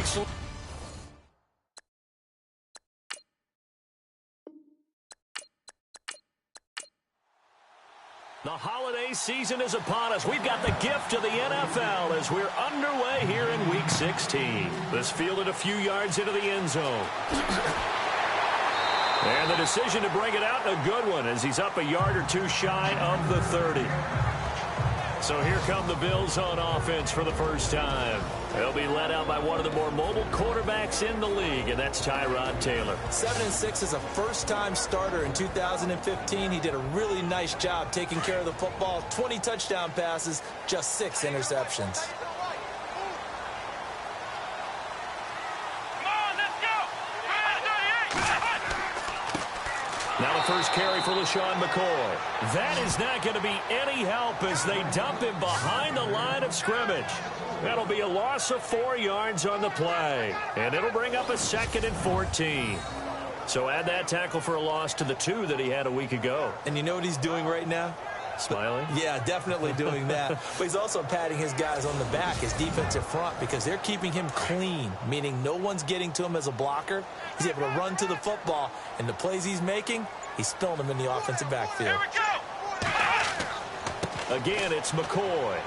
excellent. The holiday season is upon us. We've got the gift of the NFL as we're underway here in Week 16. This fielded a few yards into the end zone. And the decision to bring it out, a good one, as he's up a yard or two shy of the 30. So here come the Bills on offense for the first time. They'll be led out by one of the more mobile quarterbacks in the league, and that's Tyrod Taylor. 7-6 as a first-time starter in 2015. He did a really nice job taking care of the football. 20 touchdown passes, just 6 interceptions. Now the first carry for LaShawn McCoy. That is not going to be any help as they dump him behind the line of scrimmage. That'll be a loss of 4 yards on the play. And it'll bring up a 2nd and 14. So add that tackle for a loss to the 2 that he had a week ago. And you know what he's doing right now? Smiling? Yeah, definitely doing that. But he's also patting his guys on the back, his defensive front, because they're keeping him clean, meaning no one's getting to him as a blocker. He's able to run to the football, and the plays he's making, he's spilling them in the offensive backfield. Here we go! Again, it's McCoy.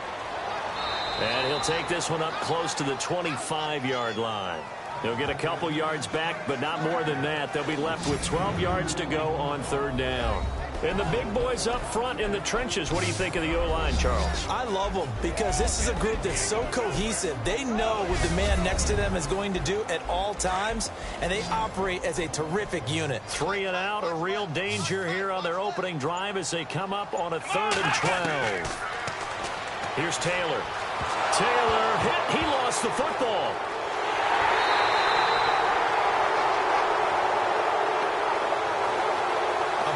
And he'll take this one up close to the 25-yard line. They'll get a couple yards back, but not more than that. They'll be left with 12 yards to go on 3rd down. And the big boys up front in the trenches. What do you think of the O-line, Charles? I love them because this is a group that's so cohesive. They know what the man next to them is going to do at all times, and they operate as a terrific unit. 3 and out, a real danger here on their opening drive as they come up on a 3rd and 12. Here's Taylor. Taylor hit. He lost the football.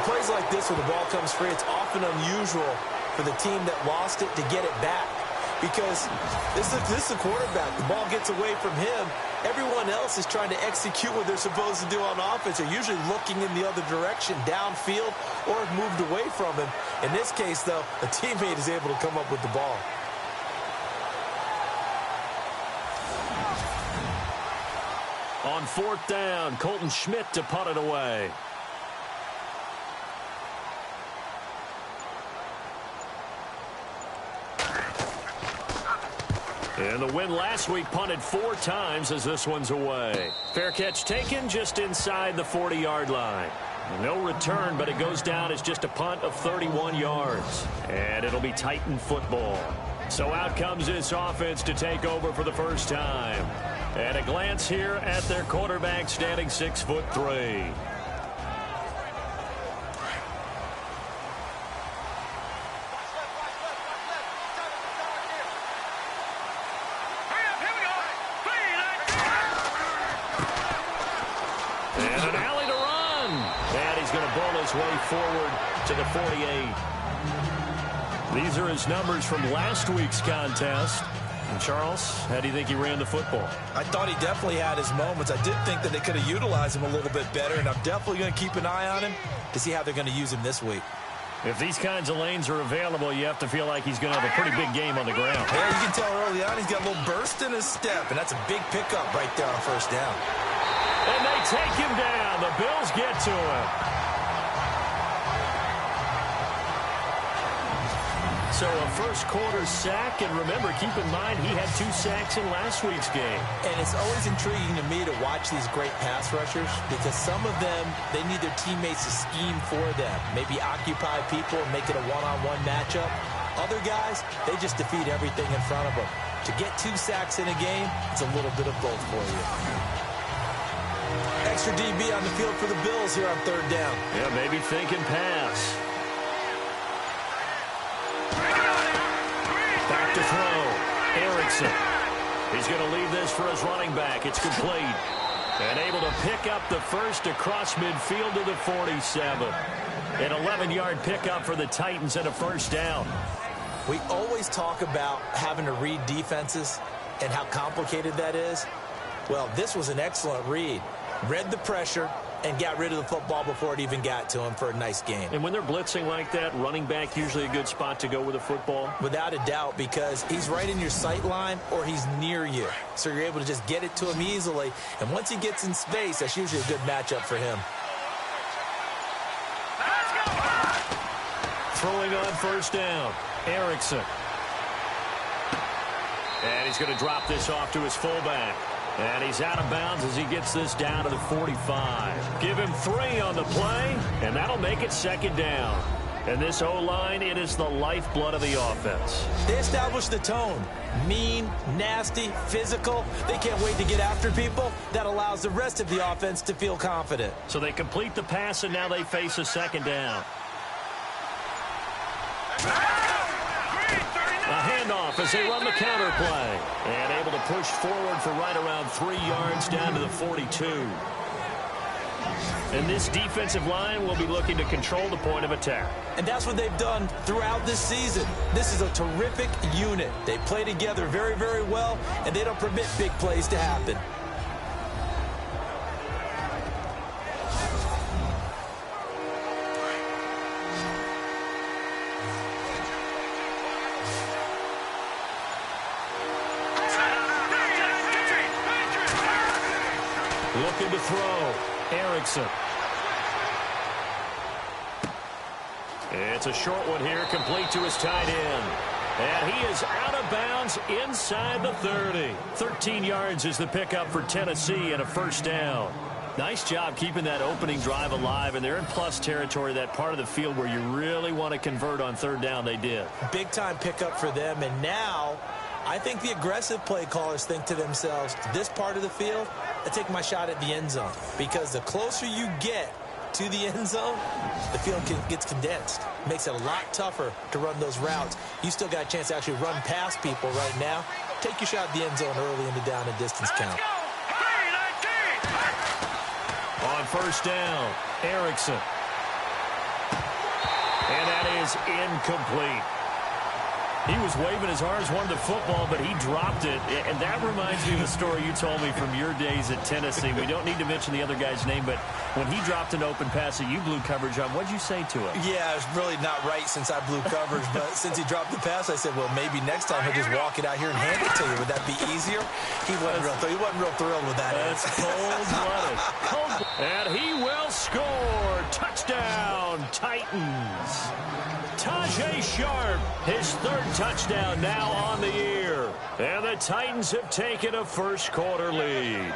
Plays like this where the ball comes free, it's often unusual for the team that lost it to get it back because this is the quarterback. The ball gets away from him. Everyone else is trying to execute what they're supposed to do on offense. They're usually looking in the other direction, downfield, or have moved away from him. In this case, though, a teammate is able to come up with the ball. On 4th down, Colton Schmidt to punt it away. And the win last week punted 4 times as this one's away. Fair catch taken just inside the 40-yard line. No return, but it goes down as just a punt of 31 yards. And it'll be Titan football. So out comes this offense to take over for the first time. And a glance here at their quarterback standing 6'3". Way forward to the 48. These are his numbers from last week's contest. And Charles, how do you think he ran the football? I thought he definitely had his moments. I did think that they could have utilized him a little bit better, and I'm definitely going to keep an eye on him to see how they're going to use him this week. If these kinds of lanes are available, you have to feel like he's going to have a pretty big game on the ground. Yeah, you can tell early on he's got a little burst in his step, and that's a big pickup right there on 1st down. And they take him down. The Bills get to him. So a first-quarter sack, and remember, keep in mind, he had 2 sacks in last week's game. And it's always intriguing to me to watch these great pass rushers because some of them, they need their teammates to scheme for them, maybe occupy people and make it a one-on-one matchup. Other guys, they just defeat everything in front of them. To get 2 sacks in a game, it's a little bit of both for you. Extra DB on the field for the Bills here on 3rd down. Yeah, maybe thinking pass. Back to throw. Erickson. He's going to leave this for his running back. It's complete. And able to pick up the first across midfield to the 47. An 11-yard pickup for the Titans and a 1st down. We always talk about having to read defenses and how complicated that is. Well, this was an excellent read. Read the pressure and got rid of the football before it even got to him for a nice game. And when they're blitzing like that, running back usually a good spot to go with the football? Without a doubt, because he's right in your sight line or he's near you. So you're able to just get it to him easily. And once he gets in space, that's usually a good matchup for him. Throwing on first down, Erickson. And he's going to drop this off to his fullback. And he's out of bounds as he gets this down to the 45. Give him 3 on the play, and that'll make it second down. And this O-line, it is the lifeblood of the offense. They established the tone. Mean, nasty, physical. They can't wait to get after people. That allows the rest of the offense to feel confident. So they complete the pass, and now they face a second down. A handoff as they run the counter play. And able to push forward for right around 3 yards down to the 42. And this defensive line will be looking to control the point of attack. And that's what they've done throughout this season. This is a terrific unit. They play together very, very well, and they don't permit big plays to happen. Looking to throw. Erickson. It's a short one here, complete to his tight end. And he is out of bounds inside the 30. 13 yards is the pickup for Tennessee and a first down. Nice job keeping that opening drive alive, and they're in plus territory, that part of the field where you really want to convert on third down. They did. Big-time pickup for them, and now I think the aggressive play callers think to themselves, this part of the field, I take my shot at the end zone, because the closer you get to the end zone, the field gets condensed. Makes it a lot tougher to run those routes. You still got a chance to actually run past people right now. Take your shot at the end zone early in the down and distance count. On first down, Erickson. And that is incomplete. He was waving his arms, wanted the football, but he dropped it. And that reminds me of a story you told me from your days at Tennessee. We don't need to mention the other guy's name, but when he dropped an open pass that you blew coverage on, what'd you say to him? Yeah, it was really not right since I blew coverage, but since he dropped the pass, I said, well, maybe next time he'll just walk it out here and hand it to you. Would that be easier? He wasn't real thrilled with that. That's cold-blooded. And he will score. Touchdown, Titans. Tajay Sharp, his third touchdown now on the year. And the Titans have taken a first-quarter lead.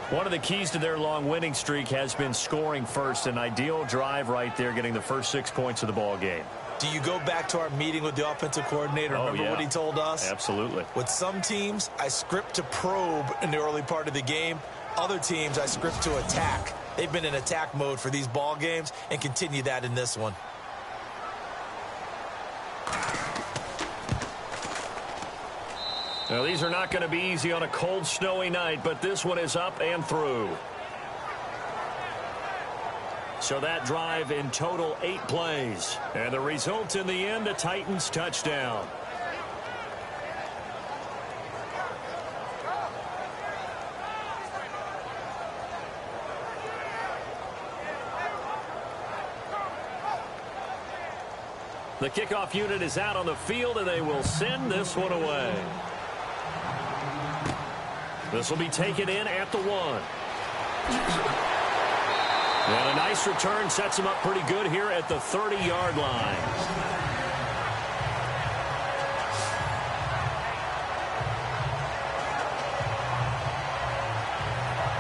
One of the keys to their long winning streak has been scoring first. An ideal drive right there, getting the first 6 points of the ball game. Do you go back to our meeting with the offensive coordinator? Remember what he told us? Absolutely. With some teams, I script to probe in the early part of the game. Other teams, I script to attack. They've been in attack mode for these ball games and continue that in this one. Now, these are not going to be easy on a cold, snowy night, but this one is up and through. So that drive in total 8 plays. And the result in the end, a Titans touchdown. The kickoff unit is out on the field, and they will send this one away. This will be taken in at the 1. And a nice return sets him up pretty good here at the 30-yard line.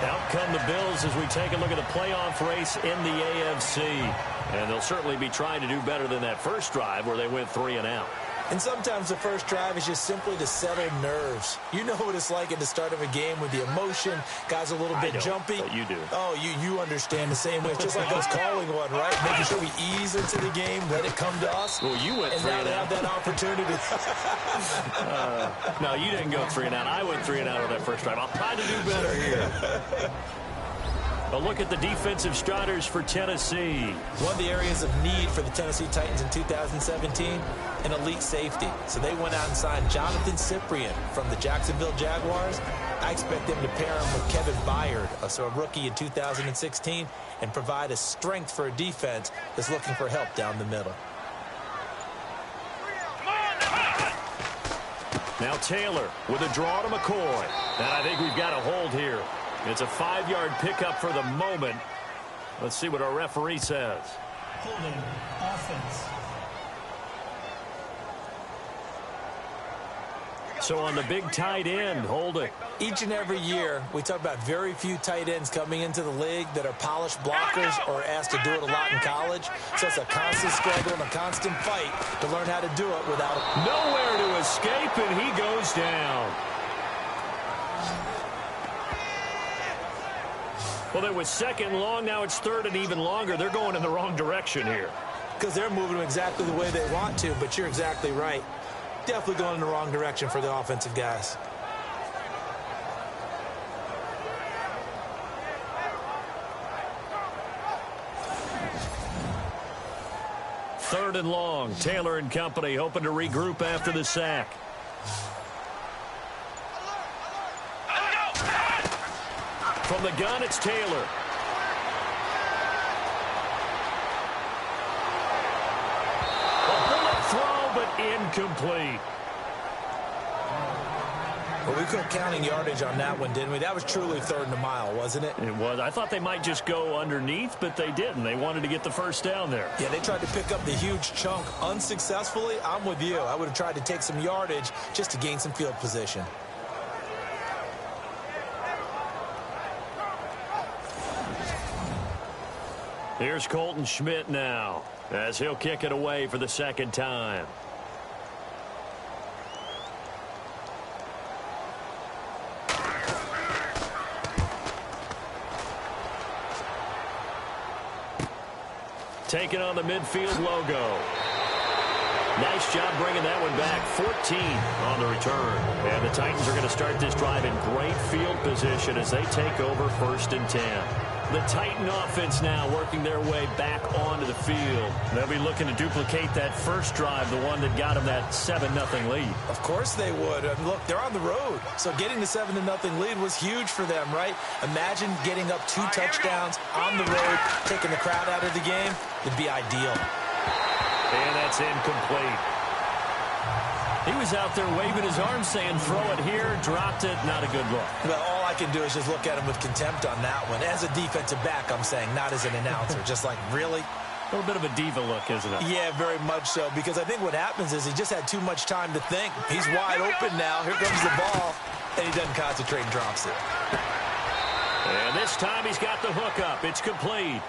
Out come the Bills as we take a look at the playoff race in the AFC. And they'll certainly be trying to do better than that first drive where they went 3 and out. And sometimes the first drive is just simply to settle nerves. You know what it's like at the start of a game with the emotion. Guys a little bit jumpy. But you do. Oh, you understand the same way. It's just like us calling one, right? Making sure we ease into the game, let it come to us. Well, you went 3 and out. And now they have that opportunity. No, you didn't go 3 and out. I went 3 and out on that first drive. I'll try to do better here. A look at the defensive starters for Tennessee. One of the areas of need for the Tennessee Titans in 2017, an elite safety. So they went out and signed Jonathan Cyprien from the Jacksonville Jaguars. I expect them to pair him with Kevin Byard, a rookie in 2016, and provide a strength for a defense that's looking for help down the middle. Now Taylor with a draw to McCoy. And I think we've got a hold here. It's a 5-yard pickup for the moment. Let's see what our referee says. Holding offense. So on the big tight end, holding. Each and every year, we talk about very few tight ends coming into the league that are polished blockers or asked to do it a lot in college. So it's a constant struggle and a constant fight to learn how to do it without it. Nowhere to escape, and he goes down. Well, there was second and long. Now it's third and even longer. They're going in the wrong direction here. Because they're moving exactly the way they want to, but you're exactly right. Definitely going in the wrong direction for the offensive guys. Third and long. Taylor and company hoping to regroup after the sack. From the gun, it's Taylor. A bullet throw, but incomplete. Well, we quit counting yardage on that one, didn't we? That was truly third and a mile, wasn't it? It was. I thought they might just go underneath, but they didn't. They wanted to get the first down there. Yeah, they tried to pick up the huge chunk unsuccessfully. I'm with you. I would have tried to take some yardage just to gain some field position. Here's Colton Schmidt now, as he'll kick it away for the second time. Taking on the midfield logo. Nice job bringing that one back. 14 on the return. And the Titans are going to start this drive in great field position as they take over first and 10. The Titan offense now working their way back onto the field. They'll be looking to duplicate that first drive, the one that got them that 7-0 lead. Of course they would. And look, they're on the road. So getting the 7-0 lead was huge for them, right? Imagine getting up 2 touchdowns on the road, taking the crowd out of the game. It'd be ideal. And that's incomplete. He was out there waving his arms saying, throw it here, dropped it, not a good look. Well, all I can do is just look at him with contempt on that one. As a defensive back, I'm saying, not as an announcer. Just like, really? A little bit of a diva look, isn't it? Yeah, very much so, because I think what happens is he just had too much time to think. He's wide open now. Here comes the ball, and he doesn't concentrate and drops it. And this time he's got the hook up. It's complete.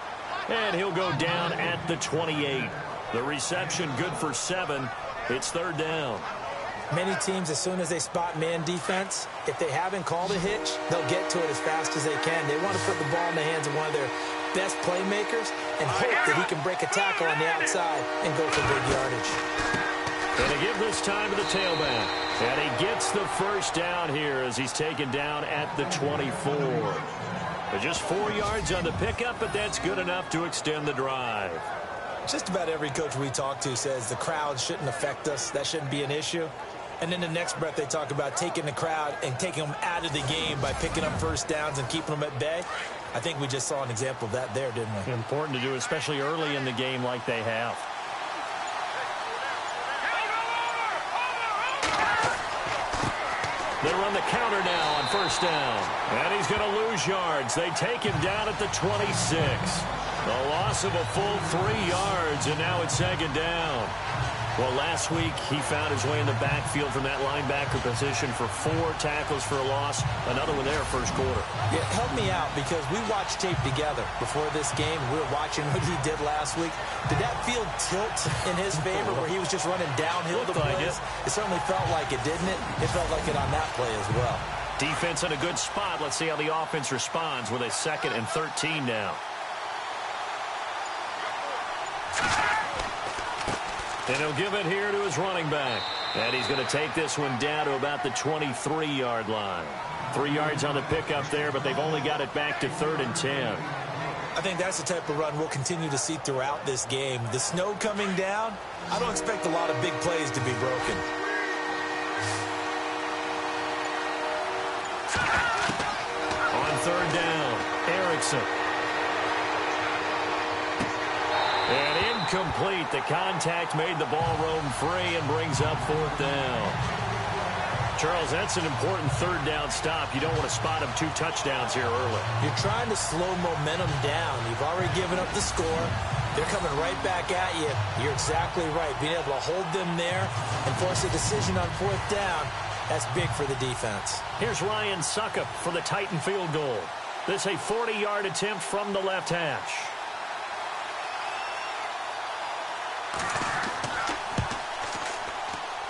And he'll go down at the 28. The reception good for 7. It's third down. Many teams, as soon as they spot man defense, if they haven't called a hitch, they'll get to it as fast as they can. They want to put the ball in the hands of one of their best playmakers and hope that he can break a tackle on the outside and go for big yardage. And they give this time to the tailback. And he gets the first down here as he's taken down at the 24. But just 4 yards on the pickup, but that's good enough to extend the drive. Just about every coach we talk to says the crowd shouldn't affect us. That shouldn't be an issue. And then the next breath they talk about taking the crowd and taking them out of the game by picking up first downs and keeping them at bay. I think we just saw an example of that there, didn't we? Important to do, especially early in the game like they have. They run the counter now on first down. And he's going to lose yards. They take him down at the 26. A loss of a full 3 yards, and now it's second down. Well, last week he found his way in the backfield from that linebacker position for 4 tackles for a loss. Another one there first quarter. Yeah, help me out, because we watched tape together before this game. We were watching what he did last week. Did that field tilt in his favor where he was just running downhill to plays? It certainly felt like it, didn't it? It felt like it on that play as well. Defense in a good spot. Let's see how the offense responds with a 2nd and 13 now. And he'll give it here to his running back. And he's going to take this one down to about the 23-yard line. 3 yards on the pickup there, but they've only got it back to 3rd and 10. I think that's the type of run we'll continue to see throughout this game. The snow coming down, I don't expect a lot of big plays to be broken. Erickson. And incomplete. The contact made the ball roam free and brings up 4th down. Charles, that's an important 3rd down stop. You don't want to spot him 2 touchdowns here early. You're trying to slow momentum down. You've already given up the score. They're coming right back at you. You're exactly right. Being able to hold them there and force a decision on 4th down, that's big for the defense. Here's Ryan Suckup for the Titan field goal. This a 40-yard attempt from the left hash.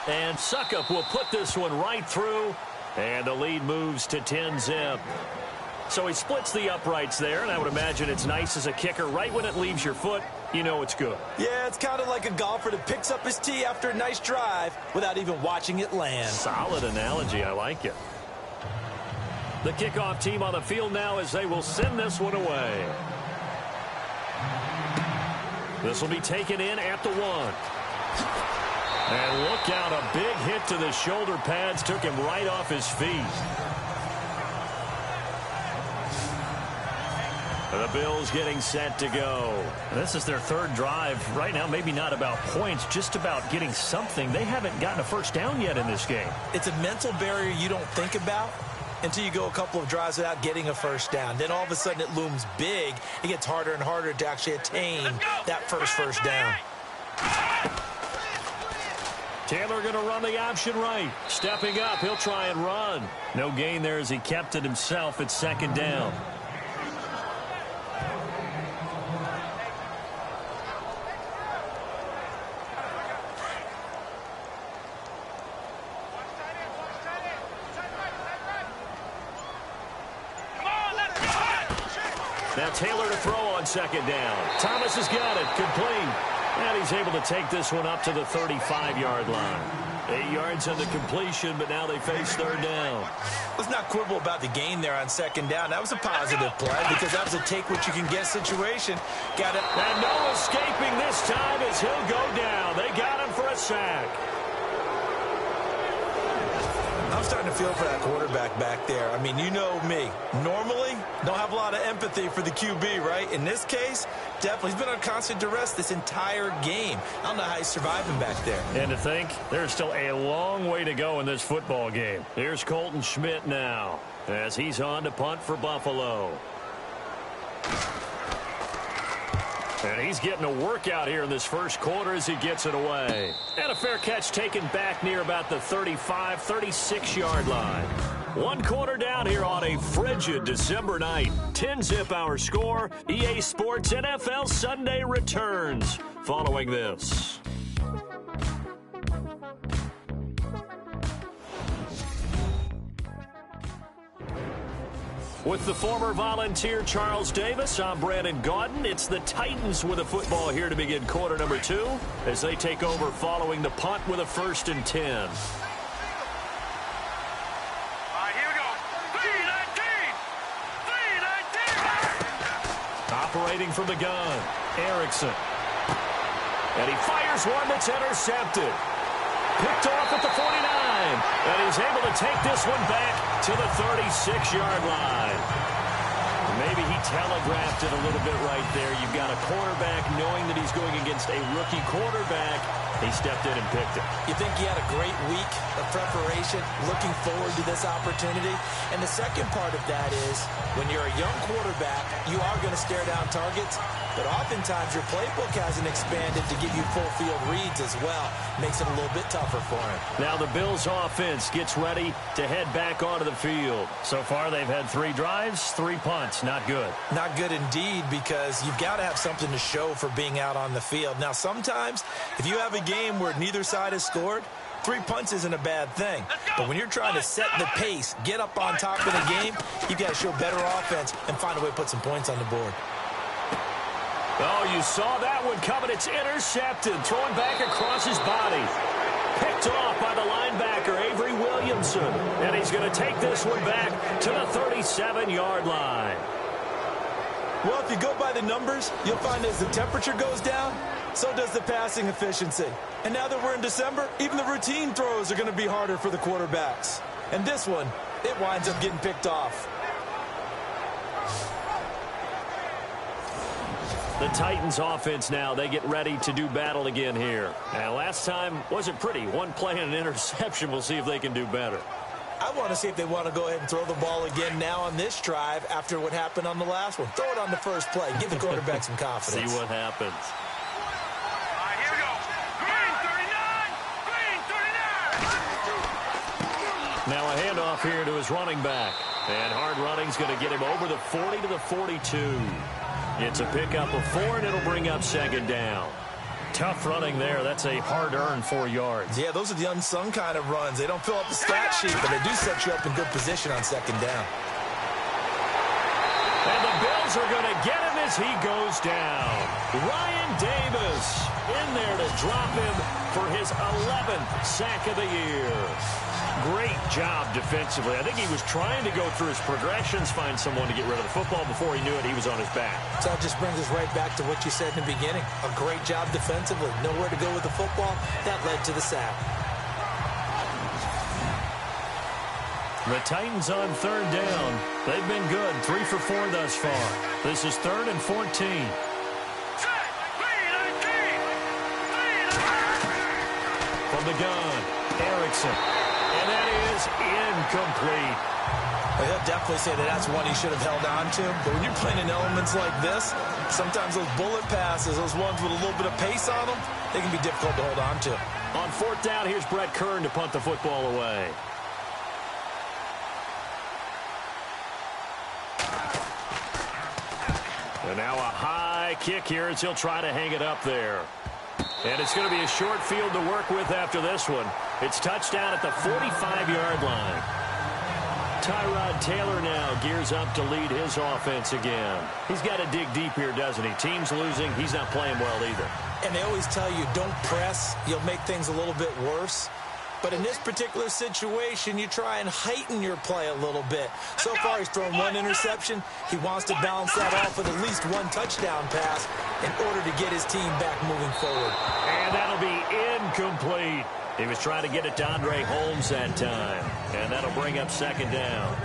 And Suckup will put this one right through, and the lead moves to 10-zip. So he splits the uprights there, and I would imagine it's nice as a kicker. Right when it leaves your foot, you know it's good. Yeah, it's kind of like a golfer that picks up his tee after a nice drive without even watching it land. Solid analogy. I like it. The kickoff team on the field now as they will send this one away. This will be taken in at the 1. And look out, a big hit to the shoulder pads took him right off his feet. The Bills getting set to go. This is their 3rd drive. Right now, maybe not about points, just about getting something. They haven't gotten a first down yet in this game. It's a mental barrier you don't think about until you go a couple of drives without getting a first down. Then all of a sudden it looms big. It gets harder and harder to actually attain that first down. Taylor going to run the option right. Stepping up, he'll try and run. No gain there as he kept it himself at 2nd down. Now Taylor to throw on 2nd down. Thomas has got it. Complete. And he's able to take this one up to the 35-yard line. 8 yards on the completion, but now they face 3rd down. Let's not quibble about the gain there on 2nd down. That was a positive play because that was a take-what-you-can-get situation. Got it. And no escaping this time as he'll go down. They got him for a sack. I'm starting to feel for that quarterback back there. I mean, you know me. Normally, don't have a lot of empathy for the QB, right? In this case, definitely. He's been on constant duress this entire game. I don't know how he's surviving back there. And to think, there's still a long way to go in this football game. Here's Colton Schmidt now as he's on to punt for Buffalo. And he's getting a workout here in this first quarter as he gets it away. And a fair catch taken back near about the 35, 36-yard line. 1 quarter down here on a frigid December night. 10-zip our score. EA Sports NFL Sunday returns following this. With the former Volunteer Charles Davis, I'm Brandon Gaudin. It's the Titans with a football here to begin quarter number 2 as they take over following the punt with a 1st and 10. All right, here we go. 3-19. Operating from the gun, Erickson. And he fires one that's intercepted. Picked off at the 49. And he's able to take this one back to the 36-yard line. Maybe he telegraphed it a little bit right there. You've got a quarterback knowing that he's going against a rookie quarterback. He stepped in and picked it. You think he had a great week of preparation, looking forward to this opportunity. And the second part of that is when you're a young quarterback, you are going to stare down targets. But oftentimes your playbook hasn't expanded to give you full field reads as well. Makes it a little bit tougher for him. Now the Bills offense gets ready to head back onto the field. So far they've had 3 drives, 3 punts. Not good. Not good indeed, because you've got to have something to show for being out on the field. Now sometimes if you have a game where neither side has scored, 3 punts isn't a bad thing. But when you're trying to set the pace, get up on top of the game, you've got to show better offense and find a way to put some points on the board. Oh, you saw that one coming. It's intercepted. Throwing back across his body. Picked off by the linebacker, Avery Williamson. And he's going to take this one back to the 37-yard line. Well, if you go by the numbers, you'll find as the temperature goes down, so does the passing efficiency. And now that we're in December, even the routine throws are going to be harder for the quarterbacks. And this one, it winds up getting picked off. The Titans offense now, they get ready to do battle again here. And last time wasn't pretty. One play and an interception. We'll see if they can do better. I want to see if they want to go ahead and throw the ball again now on this drive after what happened on the last one. Throw it on the first play. Give the quarterback some confidence. See what happens. All right, here we go. Green 39. Green 39. Now a handoff here to his running back. And hard running's going to get him over the 40 to the 42. It's a pickup of 4, and it'll bring up second down. Tough running there. That's a hard-earned 4 yards. Yeah, those are the unsung kind of runs. They don't fill up the stat sheet, but they do set you up in good position on second down. And the Bills are going to get him as he goes down. Ryan Davis in there to drop him for his 11th sack of the year. Great job defensively. I think he was trying to go through his progressions, find someone to get rid of the football. Before he knew it, he was on his back. So that just brings us right back to what you said in the beginning. A great job defensively. Nowhere to go with the football. That led to the sack. The Titans on third down. They've been good. 3 for 4 thus far. This is 3rd and 14. From the gun, Erickson. And that is incomplete. Well, he'll definitely say that that's one he should have held on to. But when you're playing in elements like this, sometimes those bullet passes, those ones with a little bit of pace on them, they can be difficult to hold on to. On 4th down, here's Brett Kern to punt the football away. And now a high kick here as he'll try to hang it up there. And it's going to be a short field to work with after this one. It's touchdown at the 45-yard line. Tyrod Taylor now gears up to lead his offense again. He's got to dig deep here, doesn't he? Team's losing. He's not playing well either. And they always tell you, don't press. You'll make things a little bit worse. But in this particular situation, you try and heighten your play a little bit. So far, he's thrown 1 interception. He wants to balance that off with at least 1 touchdown pass in order to get his team back moving forward. And that'll be incomplete. He was trying to get it to Andre Holmes that time. And that'll bring up second down.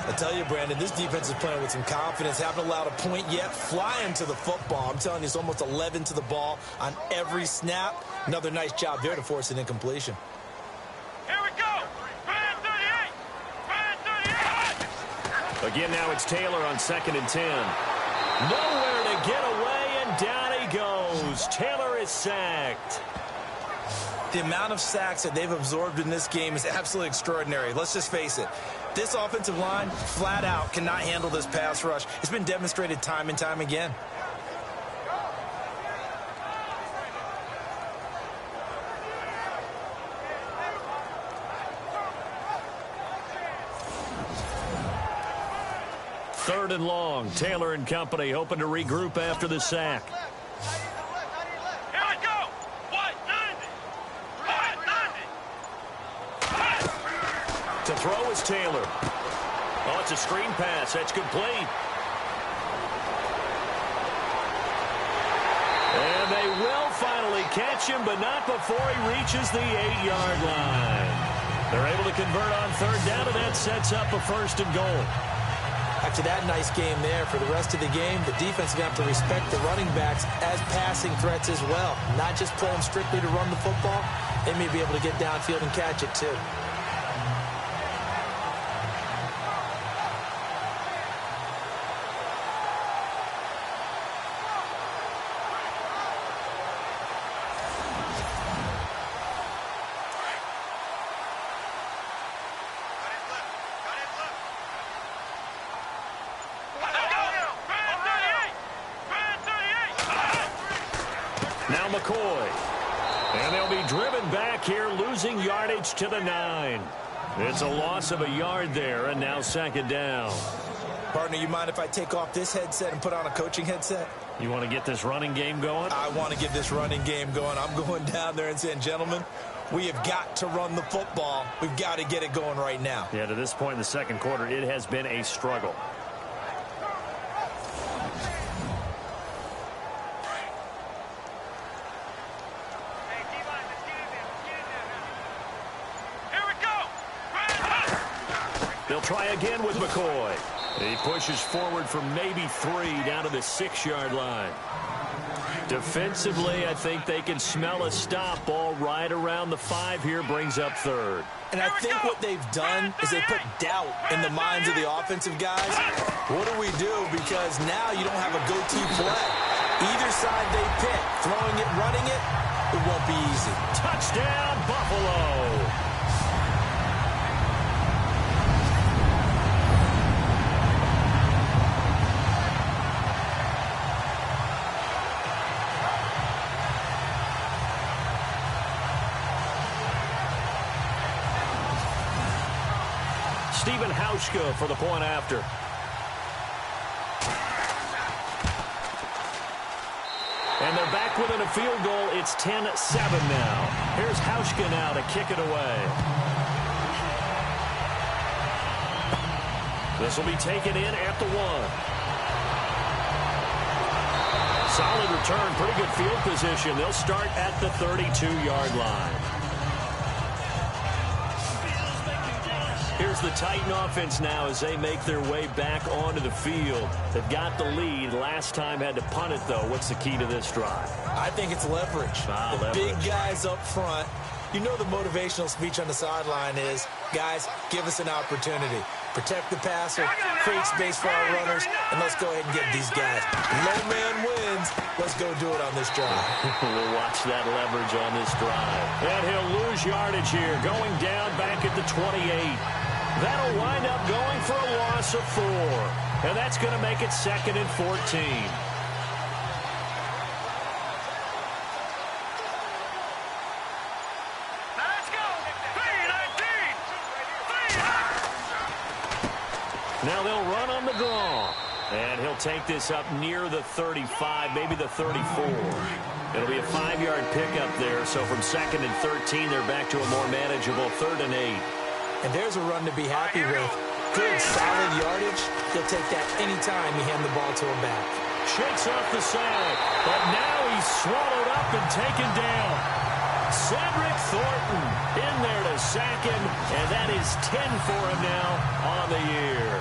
I tell you, Brandon, this defense is playing with some confidence. Haven't allowed a point yet. Flying to the football. I'm telling you, it's almost 11 to the ball on every snap. Another nice job there to force an incompletion. Here we go. Brand 38. Brand 38. Again, now it's Taylor on 2nd and 10. Nowhere to get away, and down he goes. Taylor is sacked. The amount of sacks that they've absorbed in this game is absolutely extraordinary. Let's just face it. This offensive line, flat out, cannot handle this pass rush. It's been demonstrated time and time again. Third and long. Taylor and company hoping to regroup after the sack. Here we go. 190. 190. To throw is Taylor. Oh, it's a screen pass. That's complete. And they will finally catch him, but not before he reaches the 8-yard line. They're able to convert on third down, and that sets up a 1st and goal. After that nice game there, for the rest of the game, the defense is going to have to respect the running backs as passing threats as well. Not just play them strictly to run the football. They may be able to get downfield and catch it too. Now McCoy. And they'll be driven back here, losing yardage to the 9. It's a loss of a yard there, and now 2nd down. Partner, you mind if I take off this headset and put on a coaching headset? You want to get this running game going? I want to get this running game going. I'm going down there and saying, gentlemen, we have got to run the football. We've got to get it going right now. Yeah, to this point in the second quarter, it has been a struggle. They'll try again with McCoy. He pushes forward for maybe 3 down to the 6-yard line. Defensively, I think they can smell a stop. Ball right around the 5 here, brings up 3rd. And I think what they've done is they put doubt in the minds of the offensive guys. What do we do? Because now you don't have a go-to play. Either side they pick, throwing it, running it, it won't be easy. Touchdown, Buffalo. Stephen Hauschka for the point after. And they're back within a field goal. It's 10-7 now. Here's Hauschka now to kick it away. This will be taken in at the 1. Solid return, pretty good field position. They'll start at the 32-yard line. Here's the Titan offense now as they make their way back onto the field. They've got the lead. Last time had to punt it, though. What's the key to this drive? I think it's leverage. The big guys up front. You know the motivational speech on the sideline is, guys, give us an opportunity. Protect the passer, create space for our runners, and let's go ahead and get these guys. Low man wins. Let's go do it on this drive. We'll watch that leverage on this drive. And he'll lose yardage here, going down back at the 28. That'll wind up going for a loss of 4. And that's going to make it 2nd and 14. Let's go. 3-19. Now they'll run on the draw. And he'll take this up near the 35, maybe the 34. It'll be a 5-yard pickup there. So from 2nd and 13, they're back to a more manageable 3rd and 8. And there's a run to be happy with. Good, solid yardage. He'll take that anytime you hand the ball to him back. Shakes off the sack, but now he's swallowed up and taken down. Cedric Thornton in there to sack him, and that is 10 for him now on the year.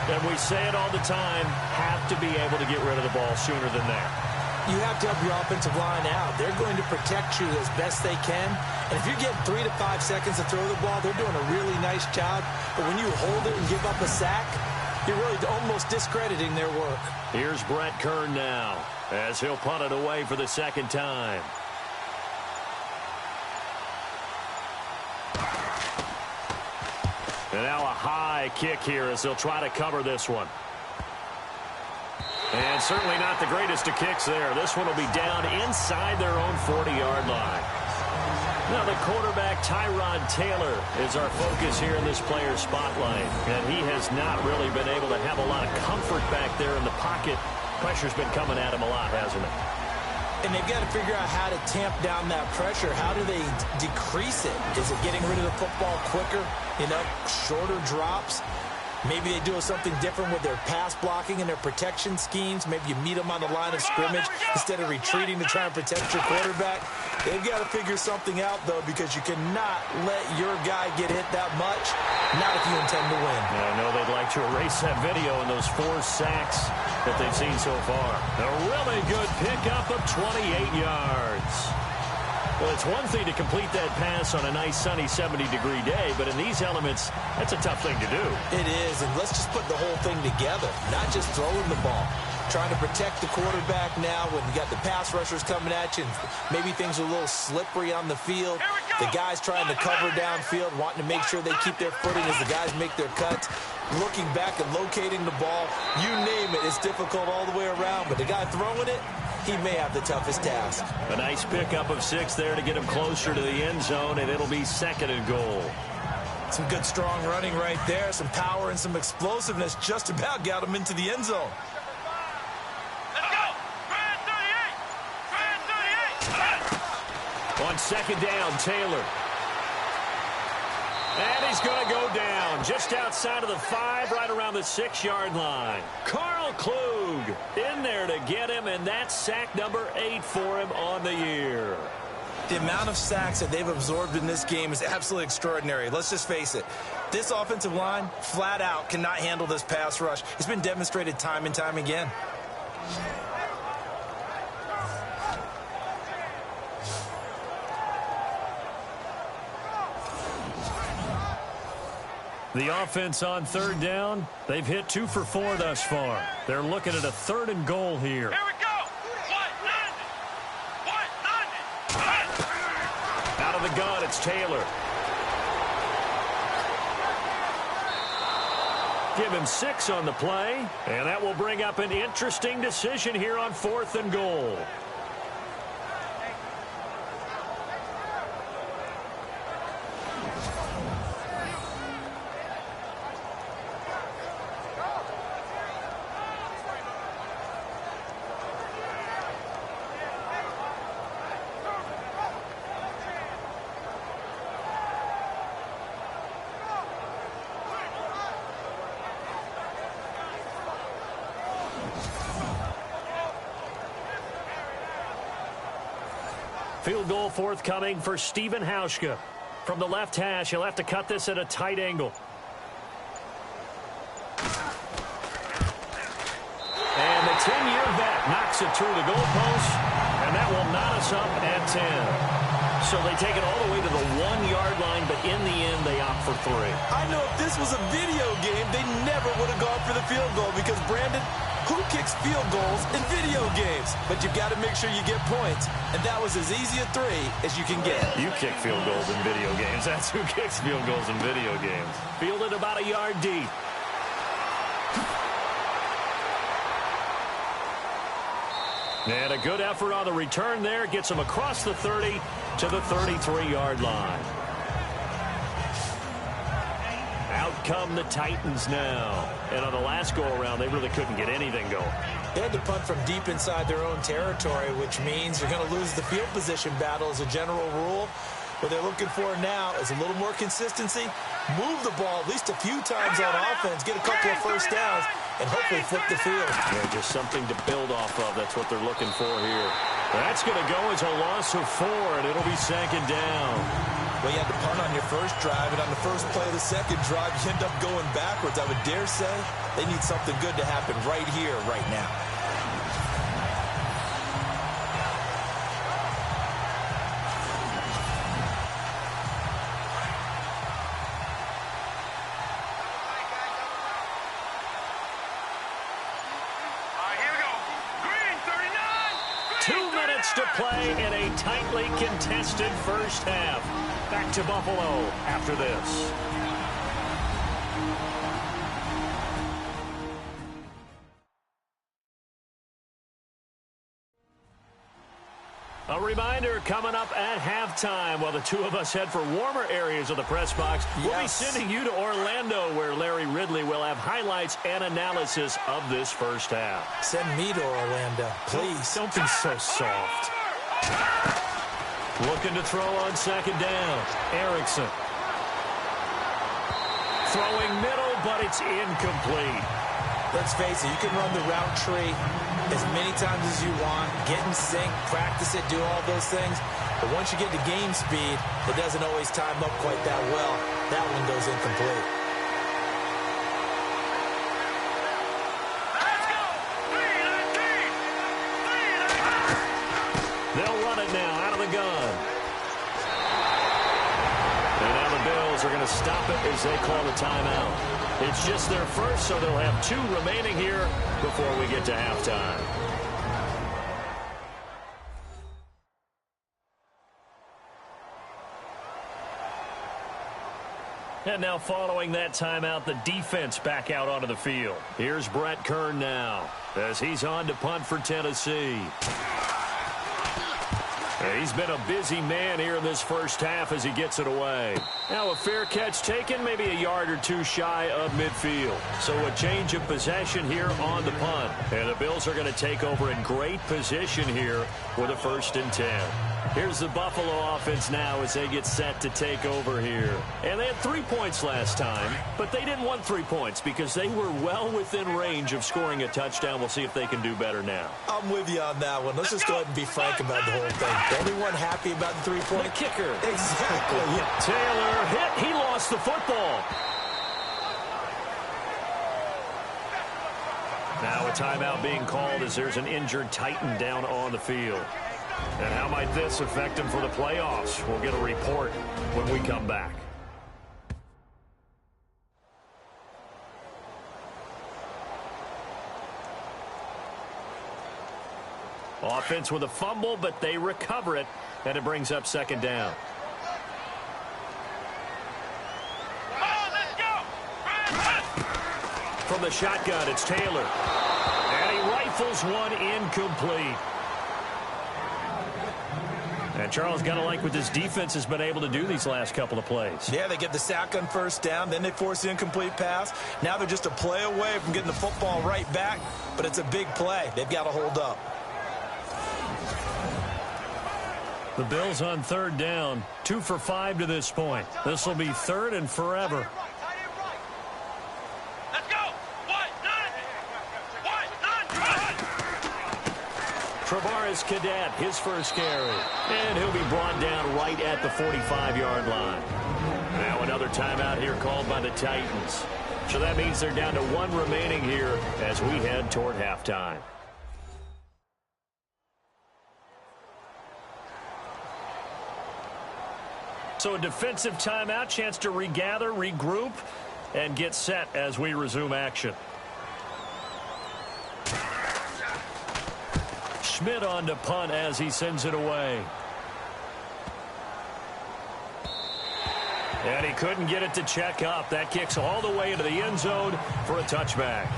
And we say it all the time, have to be able to get rid of the ball sooner than that. You have to help your offensive line out. They're going to protect you as best they can. And if you get 3 to 5 seconds to throw the ball, they're doing a really nice job. But when you hold it and give up a sack, you're really almost discrediting their work. Here's Brett Kern now as he'll punt it away for the 2nd time. And now a high kick here as they'll try to cover this one. And certainly not the greatest of kicks there. This one will be down inside their own 40-yard line. Now the quarterback, Tyrod Taylor, is our focus here in this player spotlight. And he has not really been able to have a lot of comfort back there in the pocket. Pressure's been coming at him a lot, hasn't it? And they've got to figure out how to tamp down that pressure. How do they decrease it? Is it getting rid of the football quicker? You know, shorter drops? Maybe they do something different with their pass blocking and their protection schemes. Maybe you meet them on the line of scrimmage instead of retreating to try and protect your quarterback. They've got to figure something out, though, because you cannot let your guy get hit that much, not if you intend to win. I know they'd like to erase that video and those 4 sacks that they've seen so far. A really good pickup of 28 yards. Well, it's one thing to complete that pass on a nice sunny 70-degree day, but in these elements, that's a tough thing to do. It is, and let's just put the whole thing together, not just throwing the ball. Trying to protect the quarterback now when you got the pass rushers coming at you, and maybe things are a little slippery on the field. The guys trying to cover downfield, wanting to make sure they keep their footing as the guys make their cuts. Looking back and locating the ball, you name it, it's difficult all the way around, but the guy throwing it, he may have the toughest task. A nice pickup of 6 there to get him closer to the end zone, and it'll be 2nd and goal. Some good, strong running right there. Some power and some explosiveness just about got him into the end zone. Let's go. 38. On 2nd down, Taylor. And he's going to go down just outside of the 5, right around the 6-yard line. Carl Klug in there to get him, and that's sack number 8 for him on the year. The amount of sacks that they've absorbed in this game is absolutely extraordinary. Let's just face it. This offensive line, flat out, cannot handle this pass rush. It's been demonstrated time and time again. The offense on third down, they've hit 2 for 4 thus far. They're looking at a 3rd and goal here. Here we go. Out of the gun, it's Taylor. Give him 6 on the play, and that will bring up an interesting decision here on 4th and goal. Field goal forthcoming for Stephen Hauschka. From the left hash, he'll have to cut this at a tight angle. And the 10-year vet knocks it through the goalpost, and that will knot us up at 10. So they take it all the way to the 1-yard line, but in the end, they opt for 3. I know if this was a video game, they never would have gone for the field goal because, Brandon, who kicks field goals in video games? But you've got to make sure you get points, and that was as easy a 3 as you can get. You kick field goals in video games. That's who kicks field goals in video games. Fielded about a yard deep. And a good effort on the return there. Gets him across the 30 to the 33-yard line. Out come the Titans now. And on the last go-around, they really couldn't get anything going. They had to punt from deep inside their own territory, which means you're going to lose the field position battle as a general rule. What they're looking for now is a little more consistency, move the ball at least a few times on offense, get a couple of first downs, and hopefully flip the field. Yeah, just something to build off of. That's what they're looking for here. That's going to go as a loss of 4, and it'll be 2nd down. Well, you had to punt on your first drive, and on the first play of the second drive, you end up going backwards. I would dare say they need something good to happen right here, right now. To play in a tightly contested first half. Back to Buffalo after this. A reminder coming up at halftime while the two of us head for warmer areas of the press box. We'll be sending you to Orlando where Larry Ridley will have highlights and analysis of this first half. Send me to Orlando, please. Don't be so soft. Looking to throw on 2nd down. Erickson. Throwing middle, but it's incomplete. Let's face it, you can run the route tree as many times as you want, get in sync, practice it, do all those things. But once you get to game speed, it doesn't always time up quite that well. That one goes incomplete. They'll run it now out of the gun. And now the Bills are going to stop it as they call the timeout. It's just their first, so they'll have 2 remaining here before we get to halftime. And now following that timeout, the defense back out onto the field. Here's Brett Kern now as he's on to punt for Tennessee. He's been a busy man here in this first half as he gets it away. Now a fair catch taken, maybe a yard or two shy of midfield. So a change of possession here on the punt. And the Bills are going to take over in great position here with a 1st and 10. Here's the Buffalo offense now as they get set to take over here. And they had 3 points last time, but they didn't want 3 points because they were well within range of scoring a touchdown. We'll see if they can do better now. I'm with you on that one. Let's just go ahead and be frank about the whole thing. The only one happy about the 3-point. The kicker. Exactly. Yeah. Taylor hit. He lost the football. Now a timeout being called as there's an injured Titan down on the field. And how might this affect him for the playoffs? We'll get a report when we come back. Offense with a fumble, but they recover it, and it brings up 2nd down. From the shotgun, it's Taylor. And he rifles one incomplete. And Charles, got to like what this defense has been able to do these last couple of plays. Yeah, they get the sack on 1st down, then they force the incomplete pass. Now they're just a play away from getting the football right back, but it's a big play. They've got to hold up. The Bills on 3rd down, 2 for 5 to this point. This will be 3rd and forever. Travaris Cadet, his first carry. And he'll be brought down right at the 45-yard line. Now another timeout here called by the Titans. So that means they're down to 1 remaining here as we head toward halftime. So a defensive timeout, chance to regather, regroup, and get set as we resume action. Schmidt on to punt as he sends it away. And he couldn't get it to check up. That kicks all the way into the end zone for a touchback.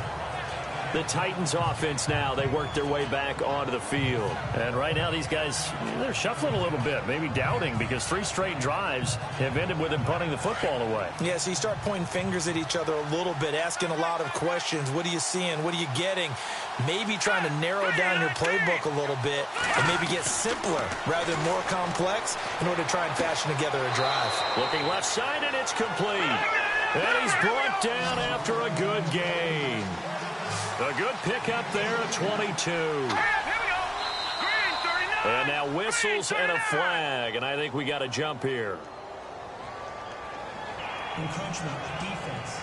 The Titans offense now, they work their way back onto the field. And right now these guys, they're shuffling a little bit, maybe doubting, because 3 straight drives have ended with them punting the football away. Yeah, so you start pointing fingers at each other a little bit, asking a lot of questions. What are you seeing? What are you getting? Maybe trying to narrow down your playbook a little bit and maybe get simpler rather than more complex in order to try and fashion together a drive. Looking left side, and it's complete. And he's brought down after a good gain. A good pickup there at 22. And now whistles and a flag, and I think we got a jump here. Encroachment, defense.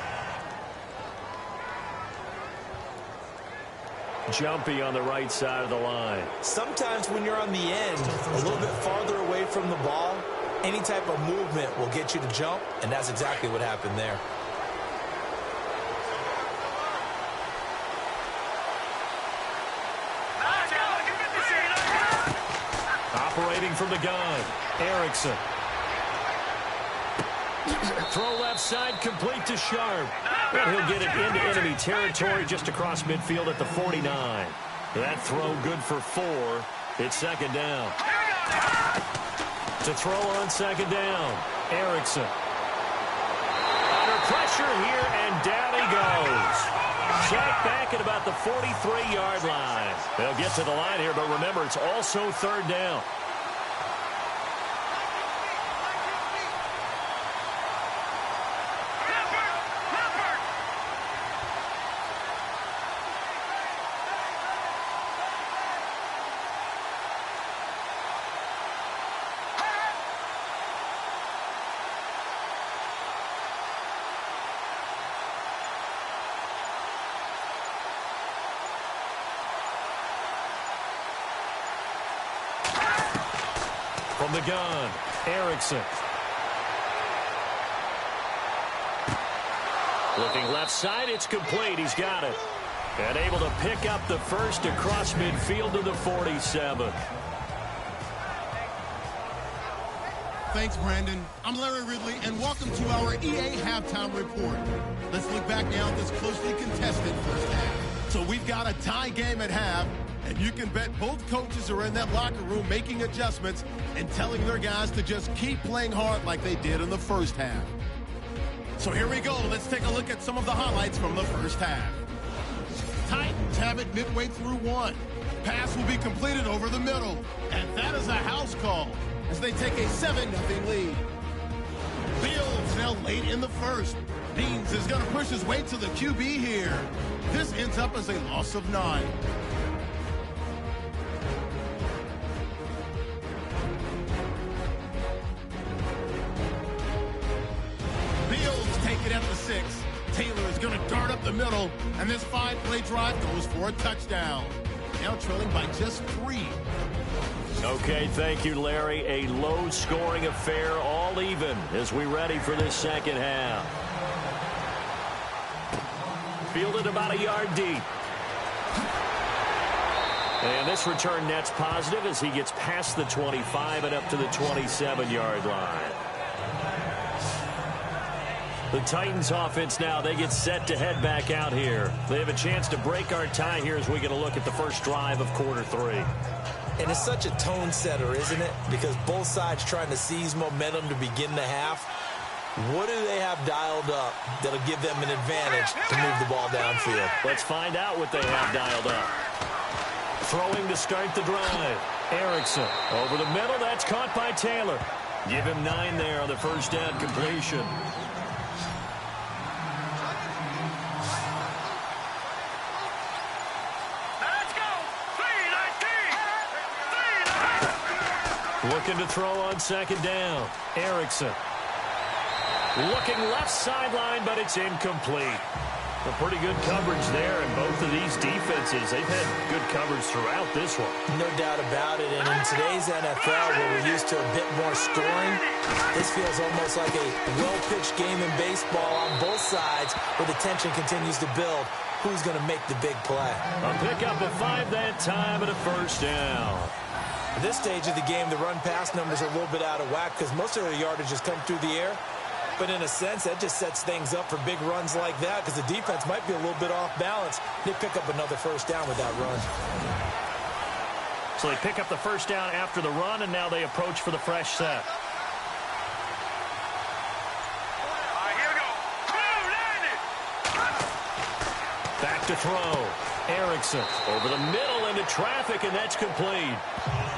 Jumpy on the right side of the line. Sometimes when you're on the end, a little bit farther away from the ball, any type of movement will get you to jump, and that's exactly what happened there. Operating from the gun, Erickson. Throw left side, complete to Sharp. And he'll get it into enemy territory just across midfield at the 49. That throw good for 4. It's 2nd down. To throw on 2nd down, Erickson. Under pressure here, and down he goes. Sacked back at about the 43-yard line. They'll get to the line here, but remember, it's also 3rd down. From the gun, Erickson. Looking left side, it's complete. He's got it. And able to pick up the first across midfield to the 47. Thanks, Brandon. I'm Larry Ridley, and welcome to our EA Halftime Report. Let's look back now at this closely contested first half. So we've got a tie game at half, and you can bet both coaches are in that locker room making adjustments and telling their guys to just keep playing hard like they did in the first half. So here we go. Let's take a look at some of the highlights from the first half. Titans have it midway through one. Pass will be completed over the middle, and that is a house call as they take a 7-0 lead. Fields now late in the first. Beans is going to push his way to the QB here. This ends up as a loss of 9. Fields take it at the 6. Taylor is going to dart up the middle, and this 5-play drive goes for a touchdown. Now trailing by just 3. Okay, thank you, Larry. A low-scoring affair, all even, as we ready for this second half. Fielded about a yard deep. And this return net's positive as he gets past the 25 and up to the 27-yard line. The Titans offense now, they get set to head back out here. They have a chance to break our tie here as we get a look at the first drive of quarter 3. And it's such a tone setter, isn't it? Because both sides trying to seize momentum to begin the half. What do they have dialed up that'll give them an advantage to move the ball downfield? Let's find out what they have dialed up. Throwing to start the drive. Erickson over the middle. That's caught by Taylor. Give him 9 there on the first down completion. Looking to throw on second down. Erickson. Looking left sideline, but it's incomplete. A pretty good coverage there, and both of these defenses, they've had good coverage throughout this one. No doubt about it, and in today's NFL, where we're used to a bit more scoring, this feels almost like a well-pitched game in baseball on both sides, where the tension continues to build. Who's going to make the big play? A pickup of 5 that time and a first down. At this stage of the game, the run-pass numbers are a little bit out of whack because most of their yardage has come through the air. But in a sense, that just sets things up for big runs like that because the defense might be a little bit off balance. They pick up another first down with that run. So they pick up the first down after the run, and now they approach for the fresh set. Here we go. Back to throw. Erickson over the middle into traffic, and that's complete.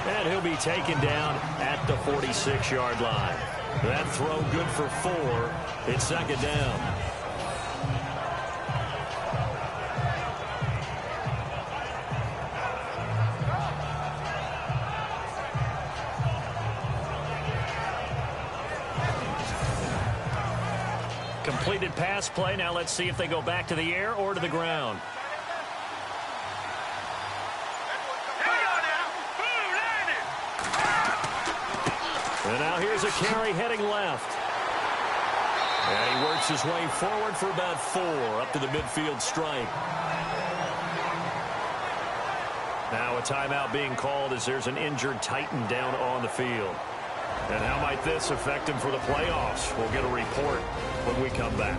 And he'll be taken down at the 46-yard line. That throw good for 4. It's second down. Completed pass play. Now let's see if they go back to the air or to the ground. And now here's a carry heading left. And he works his way forward for about 4 up to the midfield stripe. Now a timeout being called as there's an injured Titan down on the field. And how might this affect him for the playoffs? We'll get a report when we come back.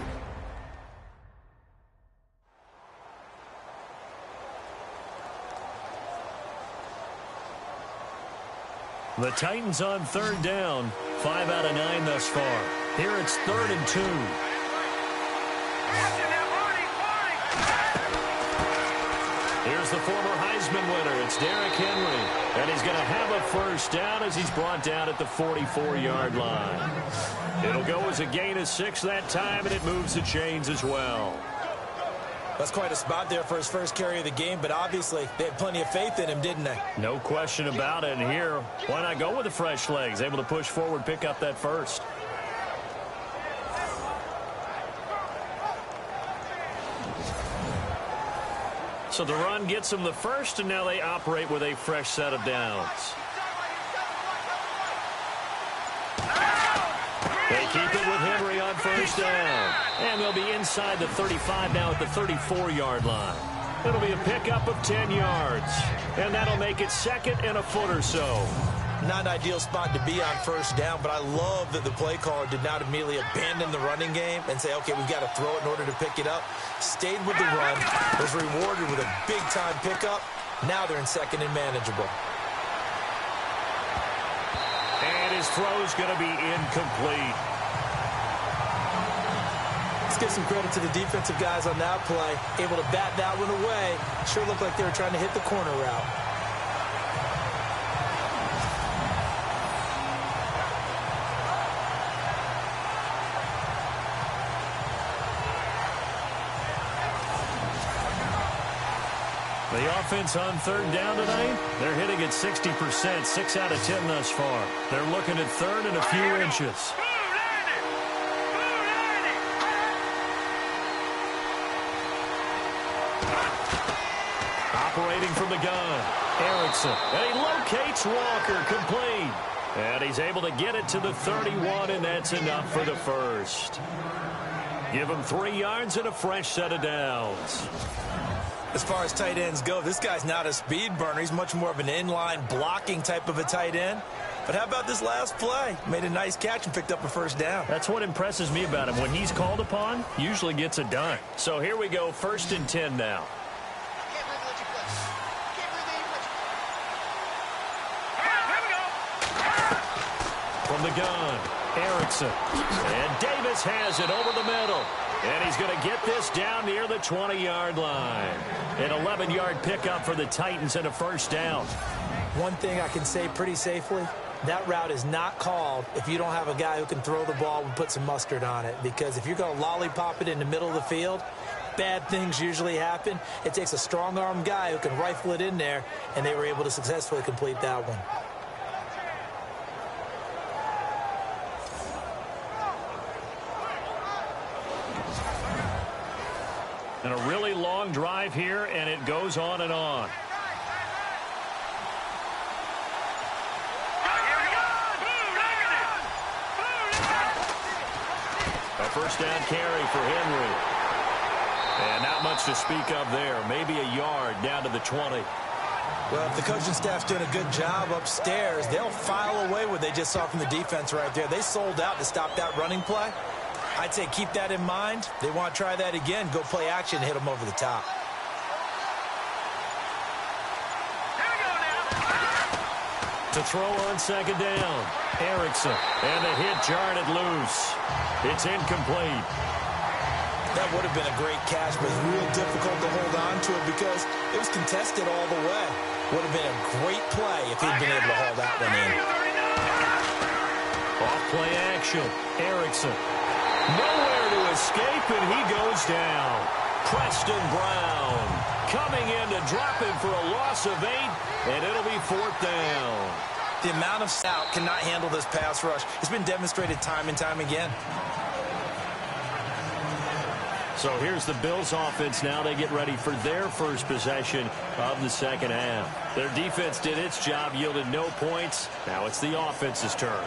The Titans on third down. 5 out of 9 thus far. Here it's 3rd and 2. Here's the former Heisman winner. It's Derrick Henry. And he's going to have a first down as he's brought down at the 44-yard line. It'll go as a gain of 6 that time, and it moves the chains as well. That's quite a spot there for his first carry of the game, but obviously they had plenty of faith in him, didn't they? No question about it. And here, why not go with the fresh legs? Able to push forward, pick up that first. So the run gets them the first, and now they operate with a fresh set of downs. They keep it with Henry on first down. And they'll be inside the 35 now at the 34-yard line. It'll be a pickup of 10 yards. And that'll make it 2nd and a foot or so. Not an ideal spot to be on first down, but I love that the play caller did not immediately abandon the running game and say, okay, we've got to throw it in order to pick it up. Stayed with the run, was rewarded with a big-time pickup. Now they're in second and manageable. And his throw's going to be incomplete. Let's give some credit to the defensive guys on that play. Able to bat that one away. Sure looked like they were trying to hit the corner route. The offense on third down tonight, they're hitting at 60%, 6 out of 10 thus far. They're looking at third and a few inches. Operating from the gun, Erickson. And he locates Walker, complete. And he's able to get it to the 31, and that's enough for the first. Give him 3 yards and a fresh set of downs. As far as tight ends go, this guy's not a speed burner. He's much more of an inline blocking type of a tight end. But how about this last play? Made a nice catch and picked up a first down. That's what impresses me about him. When he's called upon, usually gets it done. So here we go, 1st and 10 now. From the gun, Erickson. And Davis has it over the middle. And he's going to get this down near the 20-yard line. An 11-yard pickup for the Titans and a first down. One thing I can say pretty safely, that route is not called if you don't have a guy who can throw the ball and put some mustard on it. Because if you're going to lollipop it in the middle of the field, bad things usually happen. It takes a strong-arm guy who can rifle it in there, and they were able to successfully complete that one. And a really long drive here, and it goes on and on. A first down carry for Henry. And not much to speak of there. Maybe a yard down to the 20. Well, if the coaching staff's doing a good job upstairs, they'll file away what they just saw from the defense right there. They sold out to stop that running play. I'd say keep that in mind. They want to try that again. Go play action and hit them over the top. To throw on second down, Erickson. And the hit jarred it loose. It's incomplete. That would have been a great catch, but it's real difficult to hold on to it because it was contested all the way. Would have been a great play if he'd been able to haul that one in. Off play action, Erickson. Nowhere to escape, and he goes down. Preston Brown coming in to drop him for a loss of 8, and it'll be 4th down. The amount of stout cannot handle this pass rush. It's been demonstrated time and time again. So here's the Bills offense now. They get ready for their first possession of the second half. Their defense did its job, yielded no points. Now it's the offense's turn.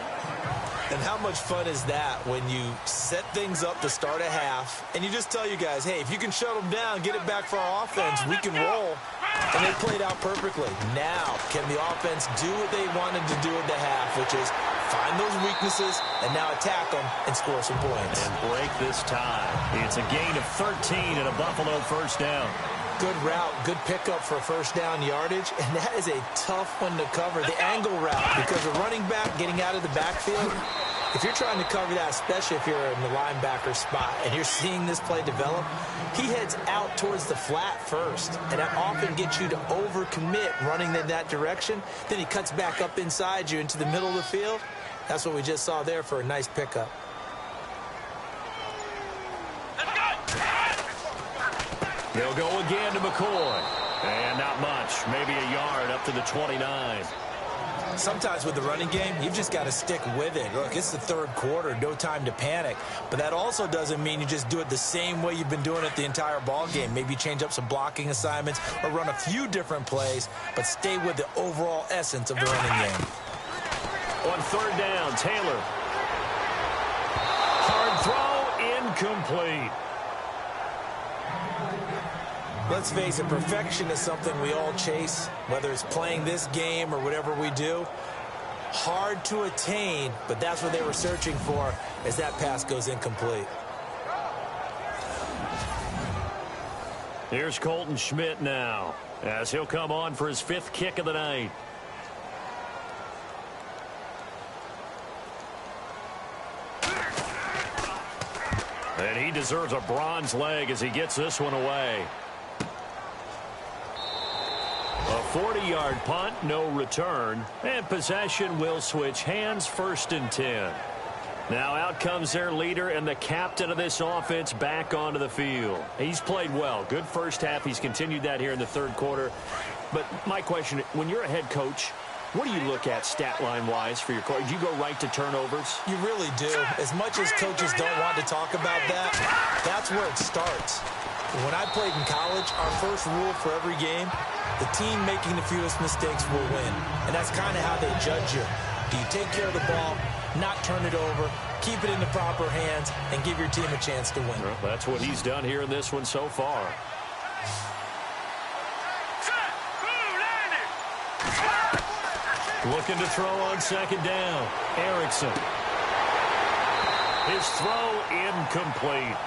And how much fun is that when you set things up to start a half and you just tell you guys, hey, if you can shut them down, get it back for our offense, we can roll. And they played out perfectly. Now, can the offense do what they wanted to do at the half, which is find those weaknesses and now attack them and score some points. And break this tie. It's a gain of 13 and a Buffalo first down. Good route, good pickup for first down yardage, and that is a tough one to cover. The angle route, because the running back getting out of the backfield, if you're trying to cover that, especially if you're in the linebacker spot and you're seeing this play develop, he heads out towards the flat first, and that often gets you to overcommit running in that direction. Then he cuts back up inside you into the middle of the field. That's what we just saw there for a nice pickup. They'll go again to McCoy. And not much. Maybe a yard up to the 29. Sometimes with the running game, you've just got to stick with it. Look, it's the third quarter, no time to panic. But that also doesn't mean you just do it the same way you've been doing it the entire ball game. Maybe change up some blocking assignments or run a few different plays, but stay with the overall essence of the running game. On third down, Taylor. Hard throw, incomplete. Let's face it, perfection is something we all chase, whether it's playing this game or whatever we do. Hard to attain, but that's what they were searching for as that pass goes incomplete. Here's Colton Schmidt now, as he'll come on for his 5th kick of the night. And he deserves a bronze leg as he gets this one away. A 40-yard punt, no return, and possession will switch hands, 1st and 10. Now out comes their leader and the captain of this offense back onto the field. He's played well. Good first half. He's continued that here in the 3rd quarter. But my question, when you're a head coach, what do you look at stat line-wise for your coach? Do you go right to turnovers? You really do. As much as coaches don't want to talk about that, that's where it starts. When I played in college, our first rule for every game, the team making the fewest mistakes will win. And that's kind of how they judge you. Do you take care of the ball, not turn it over, keep it in the proper hands, and give your team a chance to win? Well, that's what he's done here in this one so far. Looking to throw on 2nd down. Erickson. His throw incomplete.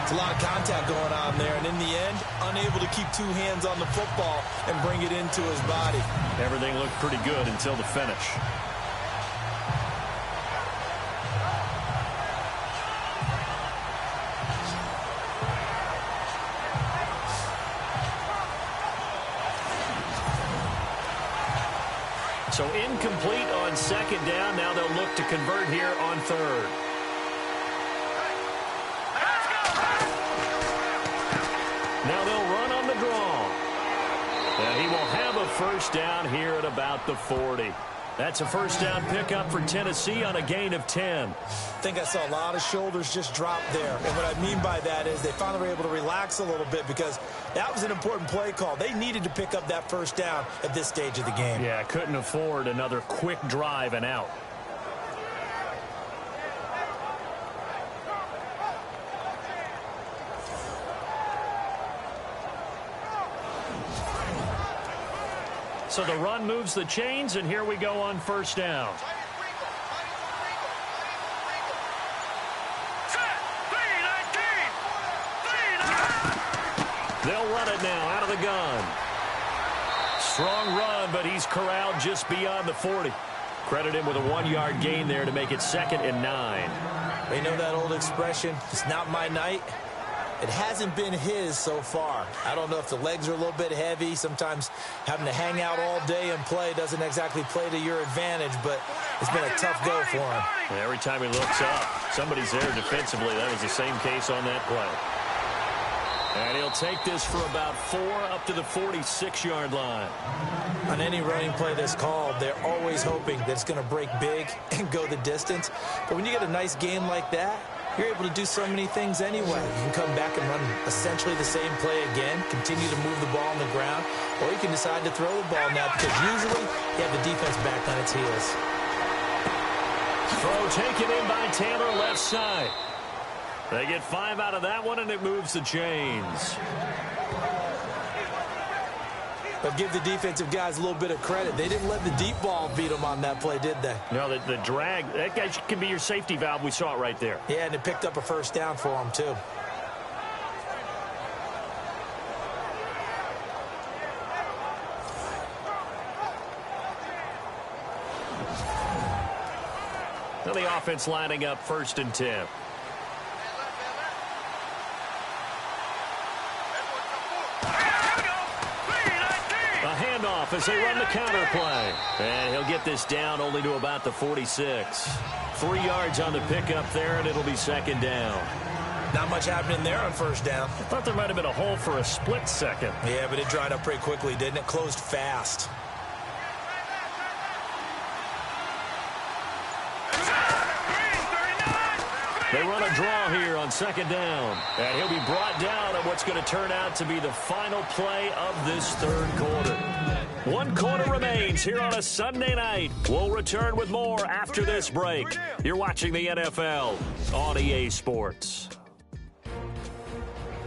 It's a lot of contact going on there, and in the end, unable to keep 2 hands on the football and bring it into his body. Everything looked pretty good until the finish. So incomplete on 2nd down. Now they'll look to convert here on 3rd. Now they'll run on the draw. And he will have a 1st down here at about the 40. That's a 1st down pickup for Tennessee on a gain of 10. I think I saw a lot of shoulders just drop there. And what I mean by that is they finally were able to relax a little bit because that was an important play call. They needed to pick up that 1st down at this stage of the game. Yeah, couldn't afford another quick drive and out. So the run moves the chains, and here we go on 1st down. They'll run it now out of the gun. Strong run, but he's corralled just beyond the 40. Credit him with a 1-yard gain there to make it 2nd and 9. You know that old expression, it's not my night? It hasn't been his so far. I don't know if the legs are a little bit heavy. Sometimes having to hang out all day and play doesn't exactly play to your advantage, but it's been a tough go for him. And every time he looks up, somebody's there defensively. That was the same case on that play. And he'll take this for about 4 up to the 46-yard line. On any running play that's called, they're always hoping that it's going to break big and go the distance. But when you get a nice game like that, you're able to do so many things anyway. You can come back and run essentially the same play again, continue to move the ball on the ground, or you can decide to throw the ball now because usually you have the defense back on its heels. Throw taken in by Taylor left side. They get 5 out of that one, and it moves the chains. But give the defensive guys a little bit of credit. They didn't let the deep ball beat them on that play, did they? No, the drag, that guy can be your safety valve. We saw it right there. Yeah, and it picked up a 1st down for them, too. Now the offense lining up 1st and 10. As they run the counter play. And he'll get this down only to about the 46. 3 yards on the pickup there, and it'll be 2nd down. Not much happening there on 1st down. I thought there might have been a hole for a split second. Yeah, but it dried up pretty quickly, didn't it? Closed fast. They run a draw here on 2nd down. And he'll be brought down on what's going to turn out to be the final play of this 3rd quarter. 1 quarter remains here on a Sunday night. We'll return with more after this break. You're watching the NFL on EA Sports.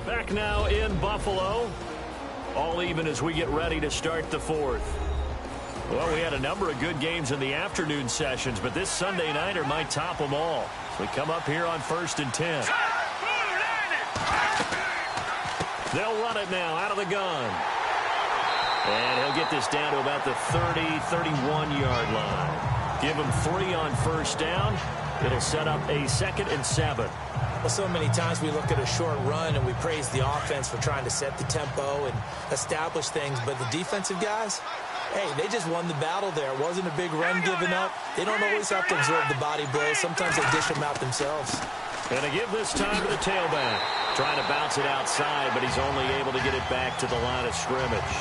Back now in Buffalo. All even as we get ready to start the 4th. Well, we had a number of good games in the afternoon sessions, but this Sunday nighter might top them all. So we come up here on 1st and 10. They'll run it now out of the gun. And he'll get this down to about the 30, 31-yard line. Give him 3 on 1st down. It'll set up a 2nd and 7. Well, so many times we look at a short run and we praise the offense for trying to set the tempo and establish things, but the defensive guys, hey, they just won the battle there. It wasn't a big run given up. They don't always have to absorb the body blows. Sometimes they dish them out themselves. And to give this time to the tailback. Trying to bounce it outside, but he's only able to get it back to the line of scrimmage.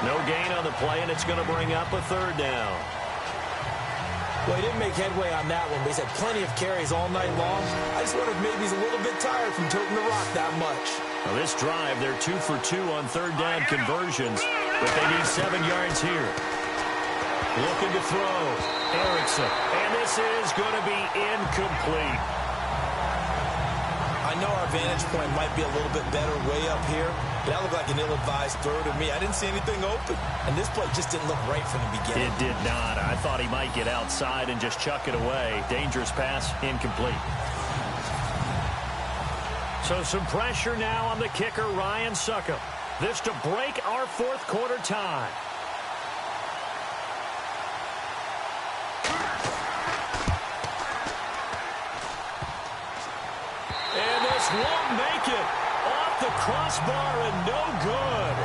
No gain on the play, and it's going to bring up a 3rd down. Well, he didn't make headway on that one, but he's had plenty of carries all night long. I just wonder if maybe he's a little bit tired from toting the rock that much. Now this drive, they're 2 for 2 on 3rd down conversions, but they need 7 yards here. Looking to throw. Erickson. And this is going to be incomplete. I know our vantage point might be a little bit better way up here, but that looked like an ill-advised throw to me. I didn't see anything open, and this play just didn't look right from the beginning. It did not. I thought he might get outside and just chuck it away. Dangerous pass, incomplete. So some pressure now on the kicker, Ryan Succop. This to break our 4th quarter tie. And this won't make it. Off the crossbar and no good.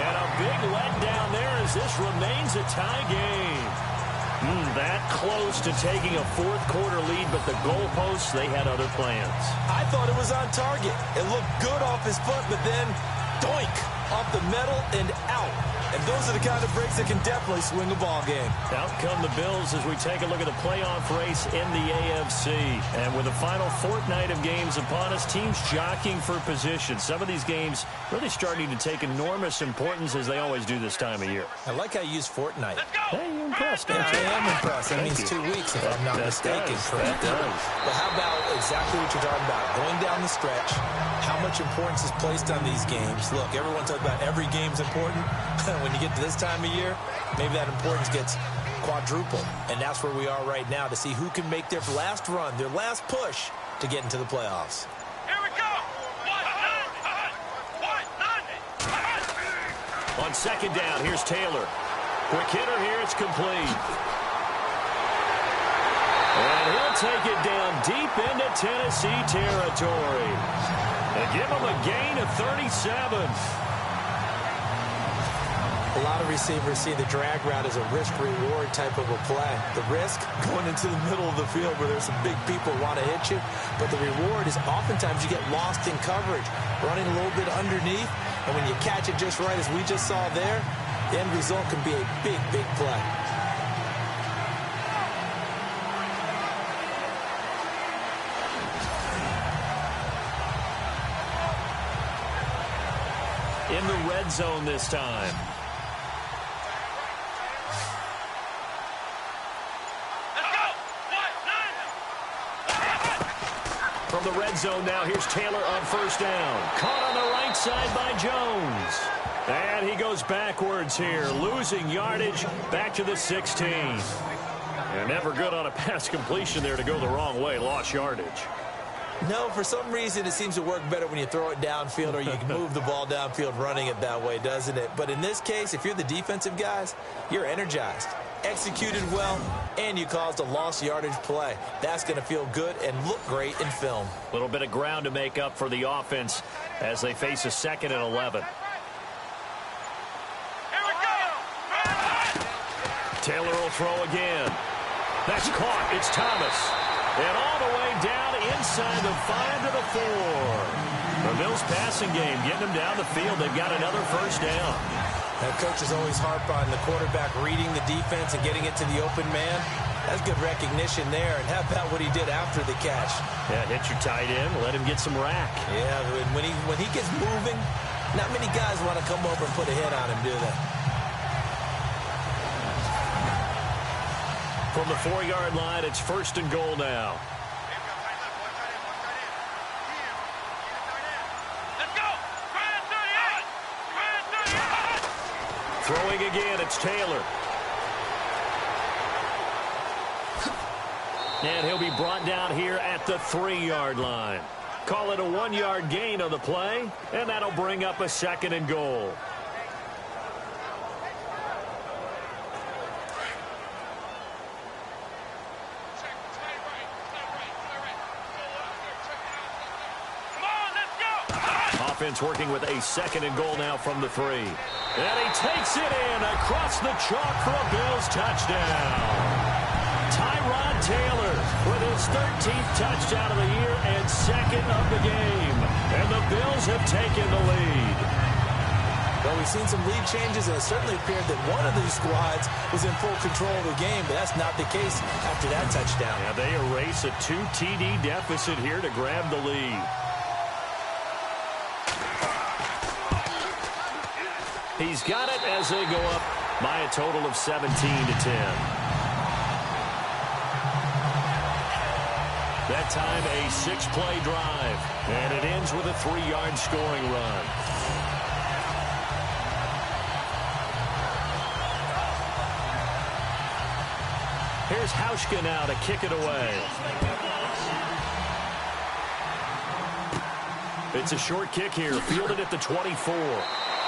And a big letdown there as this remains a tie game. That close to taking a 4th quarter lead, but the goalposts, they had other plans. I thought it was on target. It looked good off his foot, but then doink, off the metal and out. And those are the kind of breaks that can definitely swing a ball game. Out come the Bills as we take a look at the playoff race in the AFC. And with the final fortnight of games upon us, teams jockeying for position. Some of these games really starting to take enormous importance as they always do this time of year. I like how you use fortnight. Hey, you're impressed, Yeah, aren't you? I am impressed. That means 2 weeks, if I'm not mistaken. Correct. But how about exactly what you're talking about? Going down the stretch, how much importance is placed on these games. Look, everyone talks about every game's important. When you get to this time of year, maybe that importance gets quadrupled. And that's where we are right now to see who can make their last run, their last push to get into the playoffs. Here we go. On 2nd down, here's Taylor. Quick hitter here, it's complete. And he'll take it down deep into Tennessee territory. And give him a gain of 37. A lot of receivers see the drag route as a risk-reward type of a play. The risk, going into the middle of the field where there's some big people want to hit you. But the reward is oftentimes you get lost in coverage, running a little bit underneath. And when you catch it just right, as we just saw there, the end result can be a big, big play. In the red zone this time. From the red zone now, here's Taylor on 1st down. Caught on the right side by Jones. And he goes backwards here, losing yardage back to the 16. And never good on a pass completion there to go the wrong way, lost yardage. No, for some reason it seems to work better when you throw it downfield or you can move the ball downfield running it that way, doesn't it? But in this case, if you're the defensive guys, you're energized, executed well, and you caused a lost yardage play. That's going to feel good and look great in film. A little bit of ground to make up for the offense as they face a 2nd and 11. Taylor will throw again. That's caught. It's Thomas. And all the way down inside the 5 to the 4. The Bills passing game, getting them down the field. They've got another 1st down. Now, coaches always harp on the quarterback reading the defense and getting it to the open man. That's good recognition there. And how about what he did after the catch? Yeah, hit your tight end, let him get some rack. Yeah, when he gets moving, not many guys want to come over and put a hit on him, do they? From the 4-yard line, it's 1st and goal now. Throwing again, it's Taylor. And he'll be brought down here at the 3-yard line. Call it a 1-yard gain on the play, and that'll bring up a 2nd and goal. Offense working with a 2nd and goal now from the 3. And he takes it in across the chalk for a Bills touchdown. Tyrod Taylor with his 13th touchdown of the year and 2nd of the game. And the Bills have taken the lead. Well, we've seen some lead changes, and it certainly appeared that one of these squads was in full control of the game, but that's not the case after that touchdown. Yeah, they erase a 2 TD deficit here to grab the lead. He's got it as they go up by a total of 17-10. That time, a 6-play drive, and it ends with a 3-yard scoring run. Here's Hauschka now to kick it away. It's a short kick here, fielded at the 24.